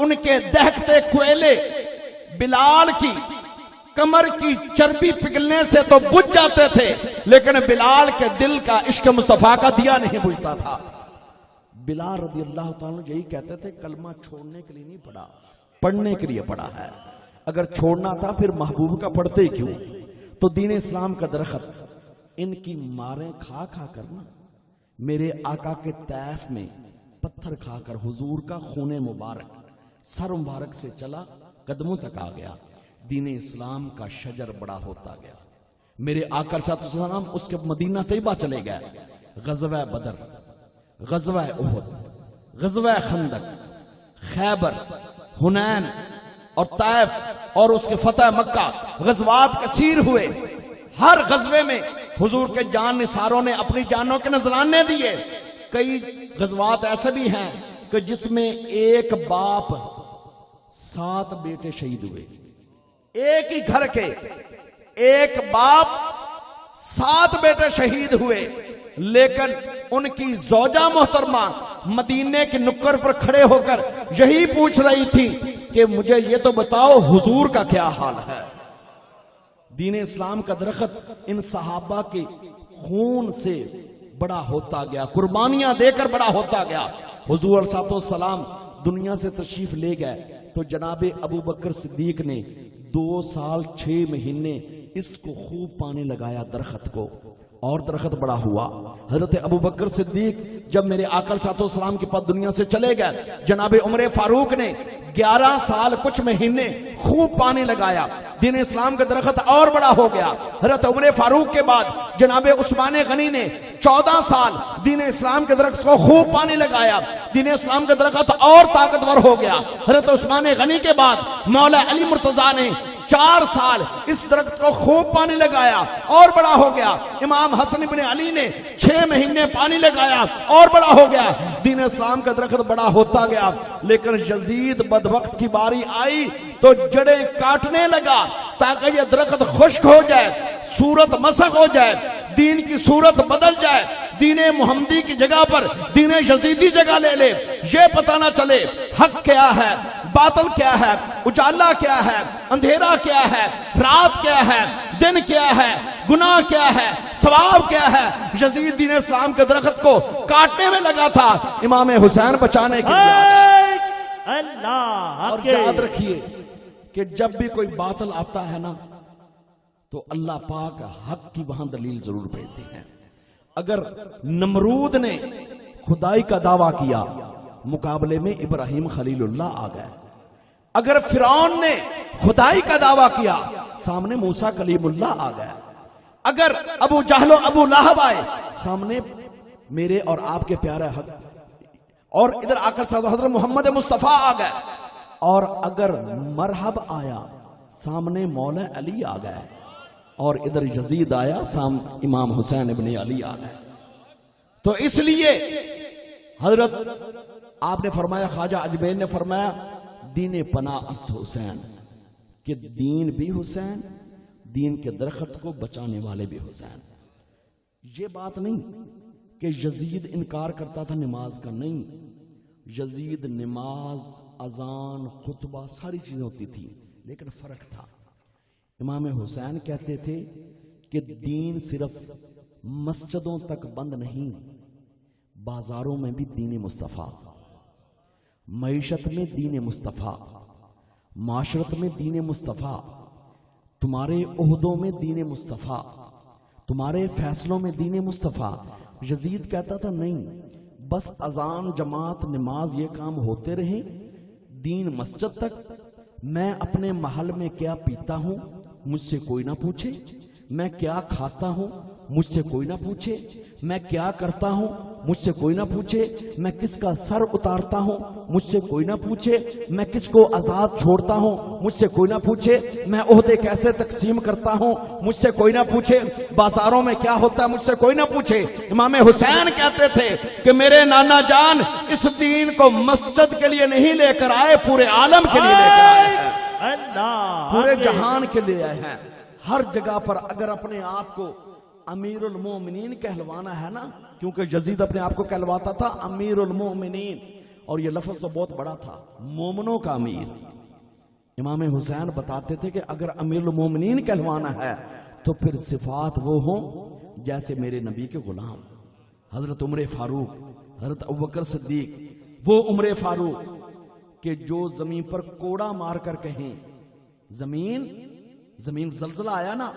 Speaker 1: उनके दहकते कोयले बिलाल की कमर की चर्बी पिघलने से तो बुझ जाते थे, लेकिन बिलाल के दिल का इश्क मुस्तफा का दिया नहीं बुझता था। बिलाल रज़ी अल्लाह ताला यही कहते थे, कलमा छोड़ने के लिए नहीं पढ़ा, पढ़ने के लिए पढ़ा है। अगर छोड़ना था फिर महबूब का पढ़ते क्यों? तो दीन इस्लाम का दरख्त इनकी मारें खा खा कर ना, मेरे आका के तैफ में पत्थर खाकर हुजूर का खूने मुबारक सर मुबारक से चला, कदमों तक आ गया। दीन इस्लाम का शजर बड़ा होता गया। मेरे आका सल्लल्लाहु उसके मदीना तैयबा चले गए। गज़वा बदर, गज़वा उहद, गज़वा खंदक, खैबर, हुनैन और ताइफ और उसके फतह मक्का, गज़वात कसीर हुए। हर गज़वे में हुजूर के जान निसारों ने अपनी जानों के नजराने दिए। कई गज़वात ऐसे भी हैं कि जिसमें एक बाप 7 बेटे शहीद हुए। एक ही घर के एक बाप 7 बेटे शहीद हुए, लेकिन उनकी ज़ौजा मोहतरमा मदीने के नुक्कर पर खड़े होकर यही पूछ रही थी कि मुझे ये तो बताओ हुजूर का क्या हाल है। दीन इस्लाम का दरख्त इन सहाबा के खून से बड़ा होता गया, कुर्बानियां देकर बड़ा होता गया। हुजूर सल्लल्लाहु दुनिया से तशरीफ ले गए तो जनाबे अबू बकर सिद्दीक ने 2 साल 6 महीने इसको खूब पानी लगाया दरख्त को, और दरख्त बड़ा हुआ। हजरत अबू बकर सिद्दीक जब मेरे आका सल्लल्लाहु के पास दुनिया से चले गए, जनाबे उमर फारूक ने 11 साल कुछ महीने खूब पानी लगाया, दीन इस्लाम का दरख्त और बड़ा हो गया। हजरत उमर फारूक के बाद जनाबे उस्मान गनी ने 14 साल दीन इस्लाम के दरख्त को खूब पानी लगाया, दीन इस्लाम का दरख्त और ताकतवर हो गया। हजरत उस्मान गनी के बाद मौला अली मुर्तजा ने 4 साल इस दरख्त को खूब पानी लगाया और बड़ा हो गया। इमाम हसन इब्ने अली ने 6 महीने पानी लगाया और बड़ा हो गया। दीन इस्लाम का दरख्त बड़ा होता गया। लेकिन यजीद बदबख्त की बारी आई तो जड़ें काटने लगा ताकि यह दरख्त खुश्क हो जाए, सूरत मसक हो जाए, दीन की सूरत बदल जाए, दीने मुहम्मदी की जगह पर दीने यजीदी जगह ले ले, ये पता ना चले हक क्या है, बातिल क्या है, उजाला क्या है, अंधेरा क्या है, रात क्या है, दिन क्या है, गुनाह क्या है, सवाब क्या है। यजीद दीन इस्लाम के दरख्त को काटने में लगा था, इमाम हुसैन बचाने के लिए।
Speaker 2: अल्लाह।
Speaker 1: और याद रखिए कि जब भी कोई बातिल आता है ना, तो अल्लाह पाक हक की वहां दलील जरूर भेजते हैं। अगर नमरूद ने खुदाई का दावा किया, मुकाबले में इब्राहिम खलीलुल्लाह आ गए। अगर फिरौन ने खुदाई का दावा किया, सामने मूसा कलीमुल्लाह आ गया। अगर अबू जहलो अबू लहब आए, सामने मेरे और आपके प्यारे हक, और इधर आकर हजरत मोहम्मद मुस्तफा आ गए। और अगर मरहब आया, सामने मौला अली आ गए। और इधर यजीद आया, सामने इमाम हुसैन इब्ने अली आ गए। तो इसलिए हजरत आपने फरमाया, ख्वाजा अजमेर ने फरमाया, दीन पना अस्त हुसैन, कि दीन भी हुसैन, दीन के दरख्त को बचाने वाले भी हुसैन। ये बात नहीं कि यजीद इनकार करता था नमाज का, नहीं। यजीद नमाज, अजान, खुतबा सारी चीजें होती थी, लेकिन फर्क था। इमाम हुसैन कहते थे कि दीन सिर्फ मस्जिदों तक बंद नहीं, बाजारों में भी दीन मुस्तफा, मईशत में दीन मुस्तफा, माशरत में दीन मुस्तफा, तुम्हारे ओहदों में दीन मुस्तफा, तुम्हारे फैसलों में दीन मुस्तफा। यजीद कहता था नहीं, बस अजान, जमात, नमाज ये काम होते रहे, दीन मस्जिद तक। मैं अपने महल में क्या पीता हूं, मुझसे कोई ना पूछे। मैं क्या खाता हूं, मुझसे कोई ना पूछे। मैं क्या करता हूं, मुझसे कोई ना पूछे। मैं किसका सर उतारता हूं, मुझसे कोई ना पूछे। मैं किसको आजाद छोड़ता हूं, मुझसे कोई ना पूछे। मैं ओहदे कैसे तकसीम करता हूं, मुझसे कोई ना पूछे। बाजारों में क्या होता है, मुझसे कोई ना पूछे। इमाम हुसैन कहते थे कि मेरे नाना जान इस दीन को मस्जिद के लिए नहीं लेकर आए, पूरे आलम के लिए लेकर आए हैं, पूरे जहान के लिए आए हैं। हर जगह पर अगर अपने आप को अमीरुल मोमिनीन कहलवाना है ना, क्योंकि यजीद अपने आप को कहलवाता था अमीरुल मोमिनीन, और ये लफ्ज तो बहुत बड़ा था, मोमनों का अमीर। इमाम हुसैन बताते थे कि अगर अमीरुल मोमिनीन कहलवाना है तो फिर सिफात वो हो जैसे मेरे नबी के गुलाम हजरत उमर फारूक, हजरत अबू बकर सिद्दीक। वो उमर फारूक के जो जमीन पर कोड़ा मार कर कहें, जमीन जलजला आया ना,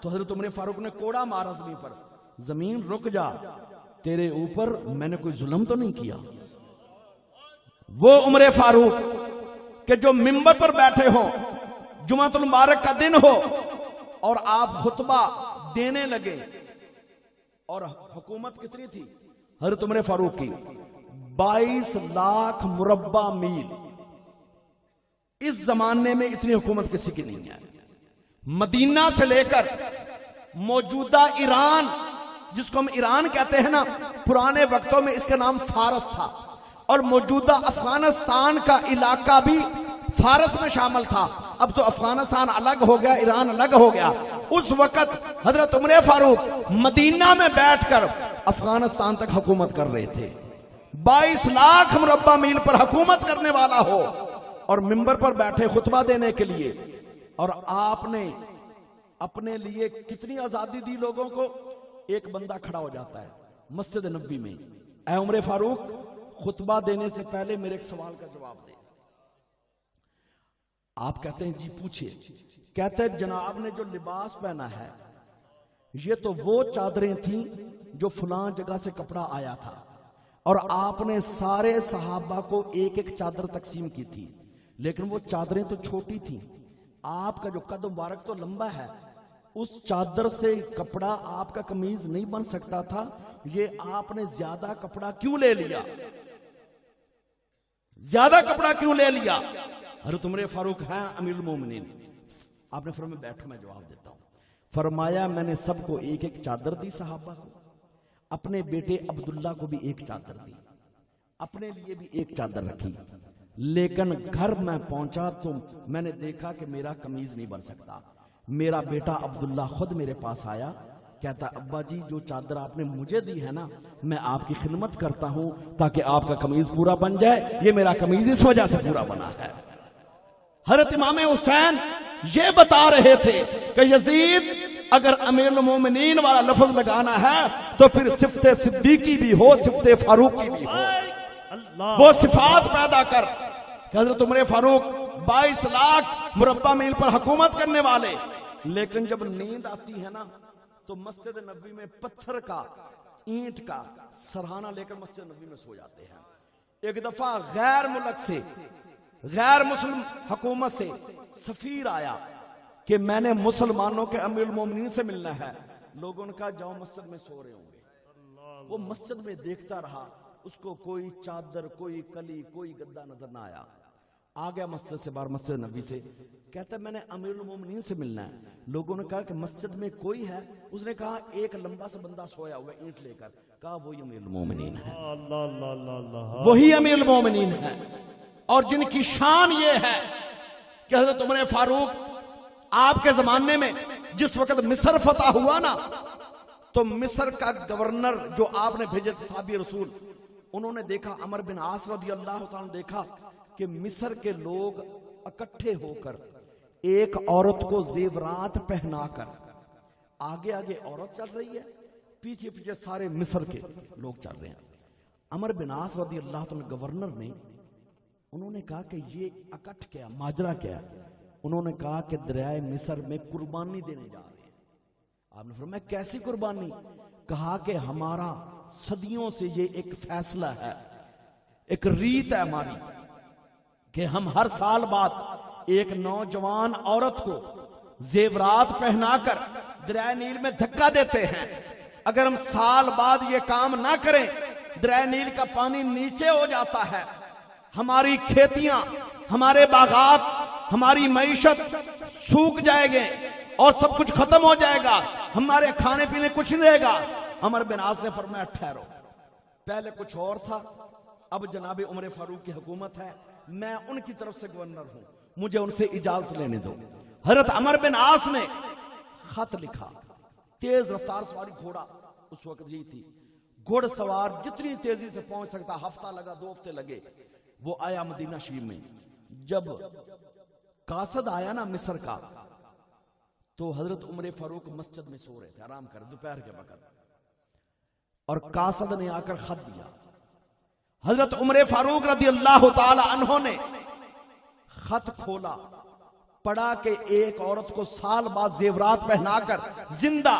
Speaker 1: तो हजरत उमर फारूक ने कोड़ा मारा जमीन पर, जमीन रुक जा, तेरे ऊपर मैंने कोई जुल्म तो नहीं किया। वो उमर फारूक के जो मिंबर पर बैठे हो, जुमातुल मुबारक का दिन हो, और आप खुतबा देने लगे, और हुकूमत कितनी थी हजरत उमर फारूक की, 22 लाख मुरब्बा मील। इस जमाने में इतनी हुकूमत किसी की नहीं है। मदीना से लेकर मौजूदा ईरान, जिसको हम ईरान कहते हैं ना, पुराने वक्तों में इसका नाम फारस था, और मौजूदा अफगानिस्तान का इलाका भी फारस में शामिल था। अब तो अफगानिस्तान अलग हो गया, ईरान अलग हो गया। उस वक्त हजरत उमर फारूक मदीना में बैठकर अफगानिस्तान तक हुकूमत कर रहे थे। 22 लाख मुरब्बा मील पर हुकूमत करने वाला हो, और मिंबर पर बैठे खुतबा देने के लिए। और आपने अपने लिए कितनी आजादी दी लोगों को। एक बंदा खड़ा हो जाता है मस्जिद नबी में, ऐ उमर फारूक, खुतबा देने से पहले मेरे एक सवाल का जवाब दे। आप कहते हैं जी पूछिए। कहते हैं जनाब ने जो लिबास पहना है, ये तो वो चादरें थी जो फलां जगह से कपड़ा आया था, और आपने सारे सहाबा को एक एक चादर तकसीम की थी, लेकिन वो चादरें तो छोटी थी। आपका जो कद मुबारक तो लंबा है, उस चादर से कपड़ा आपका कमीज नहीं बन सकता था। ये आपने ज्यादा कपड़ा क्यों ले लिया, ज्यादा कपड़ा क्यों ले लिया? हज़रत उमर फारूक है अमीरुल मोमिनीन। आपने फरमाया बैठो मैं जवाब देता हूं। फरमाया मैंने सबको एक एक चादर दी, सहाबा को, अपने बेटे अब्दुल्ला को भी एक चादर दी, अपने लिए भी एक चादर रखी। लेकिन घर में पहुंचा तो मैंने देखा कि मेरा कमीज नहीं बन सकता। मेरा बेटा अब्दुल्ला खुद मेरे पास आया, कहता अब्बा जी जो चादर आपने मुझे दी है ना, मैं आपकी खिदमत करता हूं ताकि आपका कमीज पूरा बन जाए। ये मेरा कमीज इस वजह से पूरा बना है। हजरत इमाम हुसैन ये बता रहे थे कि यजीद अगर अमीरुल मोमिनीन वाला लफ्ज लगाना है तो फिर सिफ्ते सिद्दीकी भी हो, सिफ्ते फारूकी भी हो, वो सिफात पैदा कर। हजरत उमर फारूक 22 लाख मुरब्बा मील पर हुकूमत करने वाले, लेकिन जब नींद आती है ना तो मस्जिद नबी में पत्थर का, ईंट का सरहाना लेकर मस्जिद नबी में सो जाते हैं। एक दफा गैर मुल्क से गैर मुस्लिम हुकूमत से सफीर आया कि मैंने मुसलमानों के अमीरुल मोमिनीन से मिलना है। लोगों ने कहा जाओ मस्जिद में सो रहे होंगे। वो मस्जिद में देखता रहा, उसको कोई चादर, कोई कली, कोई गद्दा नजर ना आया। आ गया मस्जिद से बाहर, मस्जिद नबी से, कहता है मैंने अमीरुल मोमिनीन से मिलना है। लोगों ने कहा कि मस्जिद में कोई है? उसने कहा एक लंबा सा बंदा सोया हुआ ईंट लेकर। कहा वही अमीरुल मोमिनीन है, वही अमीरुल मोमिनीन है। और जिनकी शान ये है कि हजरत उमर फारूक आपके जमाने में जिस वक्त मिस्र फतह हुआ ना, तो मिस्र का गवर्नर जो आपने भेजे थे साहबी रसूल, उन्होंने देखा, अमर बिन आस रदी अल्लाह तआला ने देखा कि मिस्र के लोग इकट्ठे होकर एक औरत को जेवरात पहनाकर, आगे आगे औरत चल रही है, पीछे पीछे सारे मिस्र के लोग चल रहे हैं। अमर बिन आस रदी अल्लाह तआला गवर्नर ने, उन्होंने कहा कि ये इकट्ठ क्या, माजरा क्या है? उन्होंने कहा कि दरियाए मिस्र में कुर्बानी देने जा रहे हैं। आपने फरमाया कैसी कुर्बानी? कहा कि हमारा सदियों से ये एक फैसला है, एक रीत है हमारी, कि हम हर साल बाद एक नौजवान औरत को जेवरात पहनाकर दरियाए नील में धक्का देते हैं। अगर हम साल बाद ये काम ना करें, दरियाए नील का पानी नीचे हो जाता है, हमारी खेतियां, हमारे बागात, हमारी मईशत सूख जाएंगे और सब कुछ खत्म हो जाएगा, हमारे खाने पीने कुछ नहीं रहेगा। अमर बिन आस ने फरमाया ठहरो, पहले कुछ और था, अब जनाब उमर फारूक की हुकूमत है, मैं उनकी तरफ से गवर्नर हूं, मुझे उनसे इजाजत लेने दो। हजरत अमर बिन आस ने खत लिखा, तेज रफ्तार सवारी घोड़ा उस वक्त यही थी, घोड़सवार जितनी तेजी से पहुंच सकता, हफ्ता लगा, 2 हफ्ते लगे, वो आया मदीना शरीफ में। जब कासद आया ना मिस्र का, तो हजरत उमर फारूक मस्जिद में सो रहे थे, आराम कर, दोपहर के वक्त, और कासद ने आकर खत दिया। हजरत उमर फारूक रदी अल्लाह ताला अन्हो ने खत खोला, पढ़ा कि एक औरत को साल बाद जेवरात पहनाकर जिंदा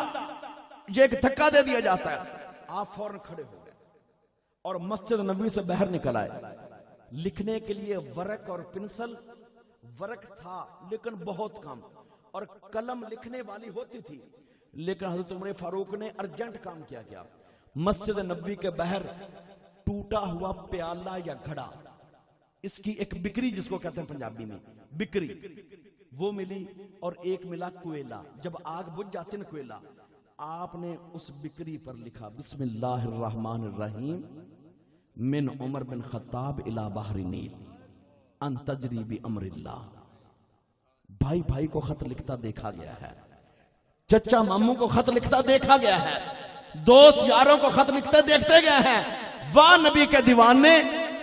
Speaker 1: ये एक धक्का दे दिया जाता है। आप फौरन खड़े हो गए और मस्जिद नबी से बाहर निकल आए। लिखने के लिए वर्क और पेंसिल, वर्क था लेकिन बहुत कम, और कलम लिखने वाली होती थी, लेकिन हजरत उमर फारूक ने अर्जेंट काम किया। मस्जिद नबी के बाहर टूटा हुआ प्याला या घड़ा, इसकी एक बिक्री जिसको कहते हैं पंजाबी में बिक्री, वो मिली, और एक मिला कोयला। जब आग बुझ जाती ना कोयला, आपने उस बिक्री पर लिखा बिस्मिल्लाहिर्रहमानिर्रहीम मिन उमर बिन खत्ताब इला बहरी नील अन तजरी बि अमरिल्लाह। भाई भाई को खत लिखता देखा गया है, चचा मामू को खत लिखता देखा गया है, दोस्त यारों को खत लिखते देखते गए हैं। वाह नबी के दीवाने,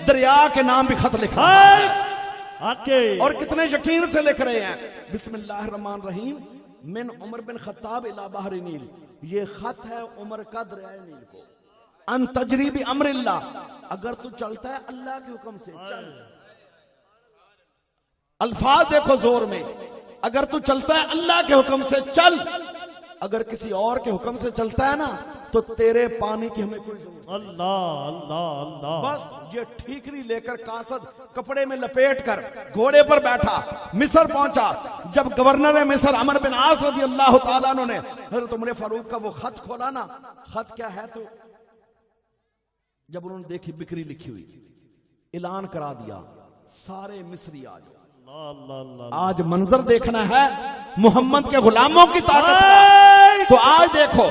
Speaker 1: दरिया के नाम भी खत लिखा है, और कितने यकीन से लिख रहे हैं बिस्मिल्लाहिर्रहमानिर्रहीम मिन उमर बिन खत्ताब इला बहरी नील। ये खत है उमर का दरियाए नील को, अन तजरी बि अमरिल्लाह, अगर तू चलता है अल्लाह के हुक्म से चल। अल्फाज देखो जोर में, अगर तू चलता है अल्लाह के हुक्म से चल, अगर किसी और के हुक्म से चलता है ना, तो तेरे पानी की हमें कोई जरूरत नहीं।
Speaker 2: अल्लाह अल्लाह अल्लाह।
Speaker 1: बस ये ठीकरी लेकर कासद कपड़े में लपेट कर घोड़े पर बैठा, मिस्र पहुंचा। जब गवर्नर है मिस्र अमर बिन आस रजी अल्लाह तआला अन्हु ने हजरत उमर फारूक का वो खत खोला ना, खत क्या है, तो जब उन्होंने देखी बिक्री लिखी हुई, ऐलान करा दिया सारे मिस्री आ जाओ। आज मंजर देखना है मोहम्मद के गुलामों की ताकत का, तो आज देखो।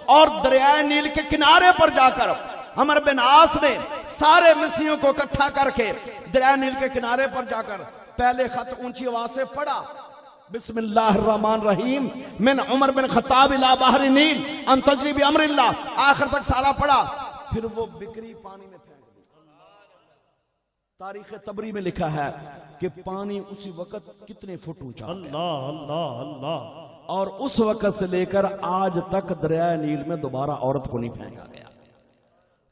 Speaker 1: और दरियाए नील के किनारे पर जाकर अमर बिन आस ने सारे मिस्रियों को इकट्ठा करके दरियाए नील के किनारे पर जाकर पहले खत ऊंची आवाज से पढ़ा बिस्मिल्लाहिर्रहमानिर्रहीम मिन उमर बिन खत्ताब इला बहरी नील अन तजरी बि अमरिल्लाह, आखिर तक सारा पढ़ा, फिर वो बिक्री पानी में फेंक दी। तारीख तबरी में लिखा है कि पानी उसी वक्त कितने फुट ऊंचा,
Speaker 2: अल्लाह अल्लाह अल्लाह,
Speaker 1: और उस वक्त से लेकर आज तक दरियाए नील में दोबारा औरत को नहीं फेंका गया।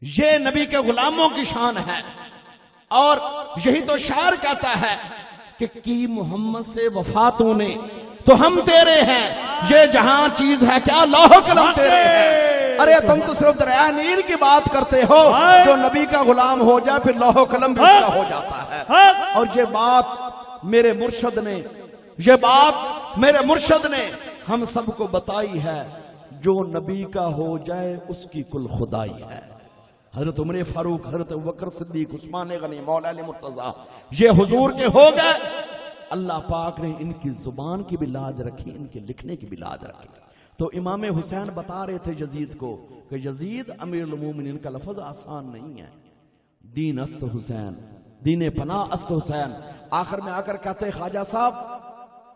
Speaker 1: ये नबी के गुलामों की शान है, और यही तो शायर कहता है कि की मोहम्मद से वफा तूने तो हम तेरे हैं, ये जहां चीज है क्या लौह कलम तेरे हैं। अरे तुम तो सिर्फ दरिया नील की बात करते हो, जो नबी का गुलाम हो जाए फिर लौह कलम भी उसका हो जाता है। और ये बात मेरे मुर्शद ने, ये बात मेरे मुर्शद ने हम सबको बताई है, जो नबी का हो जाए उसकी कुल खुदाई है। हजरत उमर फारूक, हजरत अबू बकर सिद्दीक, उस्मान गनी, मौला अली मुर्तजा, ये हुजूर के हो गए। अल्लाह पाक ने इनकी जुबान की भी लाज रखी, इनके लिखने की भी लाज रखी। तो इमाम हुसैन बता रहे थे यजीद को कि यजीद अमीरुल मोमिनीन का लफ्ज आसान नहीं है। दीन अस्त हुसैन, दीन पना अस्त हुसैन। आखिर में आकर कहते ख्वाजा साहब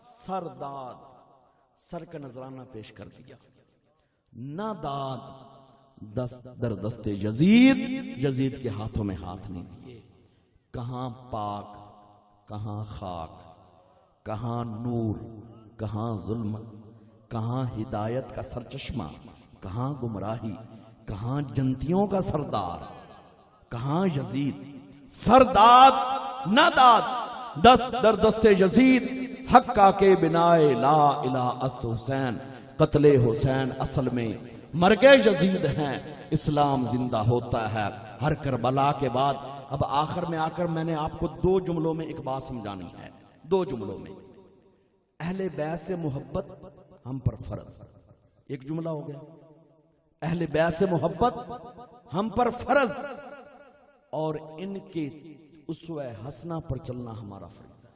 Speaker 1: सरदाद, सर का नजराना पेश कर दिया, ना दाद दस्त दर दस्ते यजीद, यजीद के हाथों में हाथ नहीं दिए। कहां पाक, कहां खाक, कहां नूर, कहां जुल्मत, कहां हिदायत का सरचश्मा, कहां गुमराही, कहां जनतियों का सरदार, कहां यजीद। सरदाद ना दाद, दस्त दर दस्ते यजीद, हक्का के बिनाए ला इला अस्त हुसैन। कत्ले हुसैन असल में मर गए यजीद हैं, इस्लाम जिंदा होता है हर करबला के बाद। अब आखिर में आकर मैंने आपको दो जुमलों में एक बात समझानी है, दो जुमलों में। अहले बैत से मोहब्बत हम पर फर्ज, एक जुमला हो गया। अहले बैत से मोहब्बत हम पर फर्ज, और इनके उसवे हसना पर चलना हमारा फर्ज है।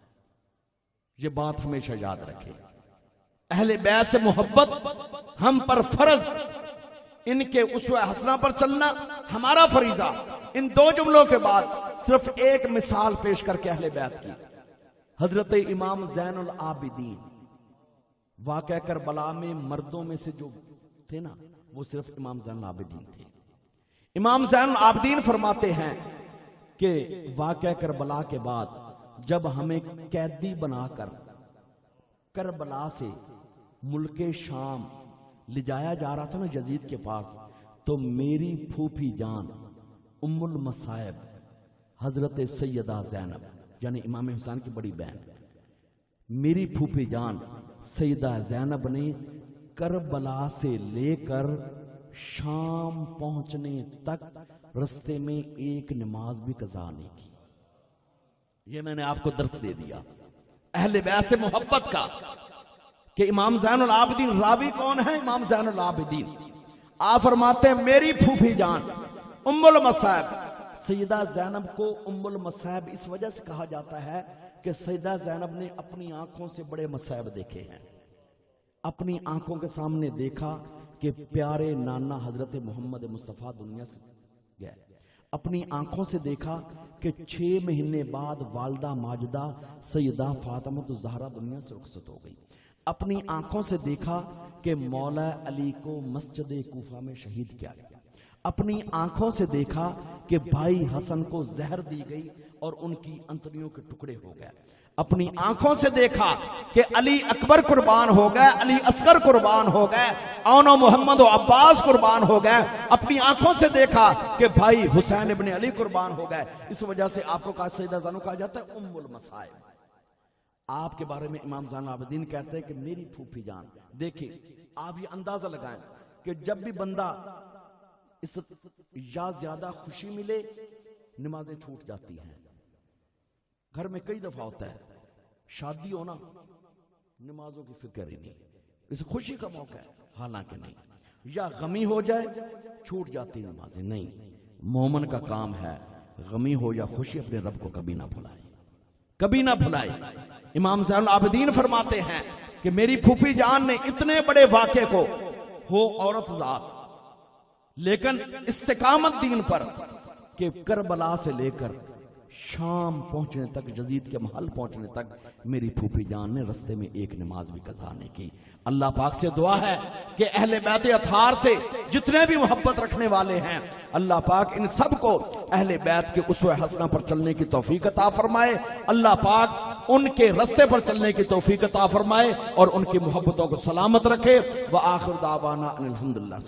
Speaker 1: ये बात हमेशा याद रखें। अहले बैत से मोहब्बत हम पर फर्ज, इनके उसवे हसना पर चलना हमारा फरीजा। इन दो जुमलों के बाद सिर्फ एक मिसाल पेश करके अहले बैत की। हजरत इमाम ज़ैनुल आबिदीन, वाक़या करबला में मर्दों में से जो थे ना, वो सिर्फ इमाम ज़ैनुल आबिदीन थे। इमाम ज़ैनुल आबिदीन फरमाते हैं कि वाक़या करबला के बाद जब हमें कैदी बनाकर करबला से मुल्के शाम ले जाया जा रहा था ना यजीद के पास, तो मेरी फूफी जान उम्मुल मसायब हजरत सैयदा ज़ैनब, यानी इमाम हुसैन की बड़ी बहन, मेरी फूफी जान सैयदा ज़ैनब ने करबला से लेकर शाम पहुंचने तक रास्ते में एक नमाज भी कज़ा नहीं की। ये मैंने आपको दर्स दे दिया अहले बैत से मोहब्बत का, कि इमाम ज़ैनुल आबिदीन, रावी कौन है? इमाम ज़ैनुल आबिदीन। आप फरमाते हैं मेरी फूफी जान उम्मुल मसायब, सैयदा ज़ैनब को उम्मुल मसायब इस वजह से कहा जाता है कि सैयदा ज़ैनब ने अपनी आंखों से बड़े मसायब देखे हैं। अपनी आंखों के सामने देखा कि प्यारे नाना हजरत मोहम्मद मुस्तफ़ा दुनिया से गए। अपनी आंखों से देखा कि 6 महीने बाद वालदा माजिदा सैयदा फातिमा ज़हरा दुनिया से रुखसत हो गई। अपनी आंखों से देखा कि मौला अली को मस्जिद कूफा में शहीद किया गया। अपनी आंखों से देखा कि भाई हसन को जहर दी गई और उनकी अंतड़ियों के टुकड़े हो गए। अपनी आंखों से देखा कि अली अकबर कुर्बान हो गए, अली असगर कुर्बान हो गए, औनो मोहम्मद और अब्बास कुर्बान हो गए। अपनी आंखों से देखा कि भाई हुसैन इब्ने अली कुर्बान हो गए। इस वजह से आपको कहा सैयदा ज़ैनब कहा जाता है उम्मुल मसाइब। आपके बारे में इमाम ज़ैनुल आबिदीन कहते हैं कि मेरी फूफी जान। देखिए आप ये अंदाजा लगाएं कि जब भी बंदा इस या ज्यादा खुशी मिले, नमाजें छूट जाती हैं। घर में कई दफा होता है, शादी हो ना, नमाजों की फिक्र ही नहीं, इस खुशी का मौका है, हालांकि नहीं। या गमी हो जाए छूट जाती नमाजें, नहीं। मोमन का काम है गमी हो या खुशी अपने रब को कभी ना भुलाए, कभी ना भुलाए। इमाम ज़ैनुल आबिदीन फरमाते हैं कि मेरी फूफी जान ने इतने बड़े वाक़े को, हो औरत जात लेकिन इस्तिकामत दीन पर, कि करबला से लेकर शाम पहुंचने तक, यजीद के महल पहुंचने तक मेरी फूफी जान ने रास्ते में एक नमाज भी कज़ा नहीं की। अल्लाह पाक से दुआ है कि अहले बैत अथार से जितने भी मोहब्बत रखने वाले हैं, अल्लाह पाक इन सब को अहले बैत के उसवे हसना पर चलने की तौफीक अता फरमाए। अल्लाह पाक उनके रास्ते पर चलने की तौफीक अता फरमाए और उनकी मोहब्बतों को सलामत रखे। व आखिर दावाना अनिल हम्दुलिल्लाह।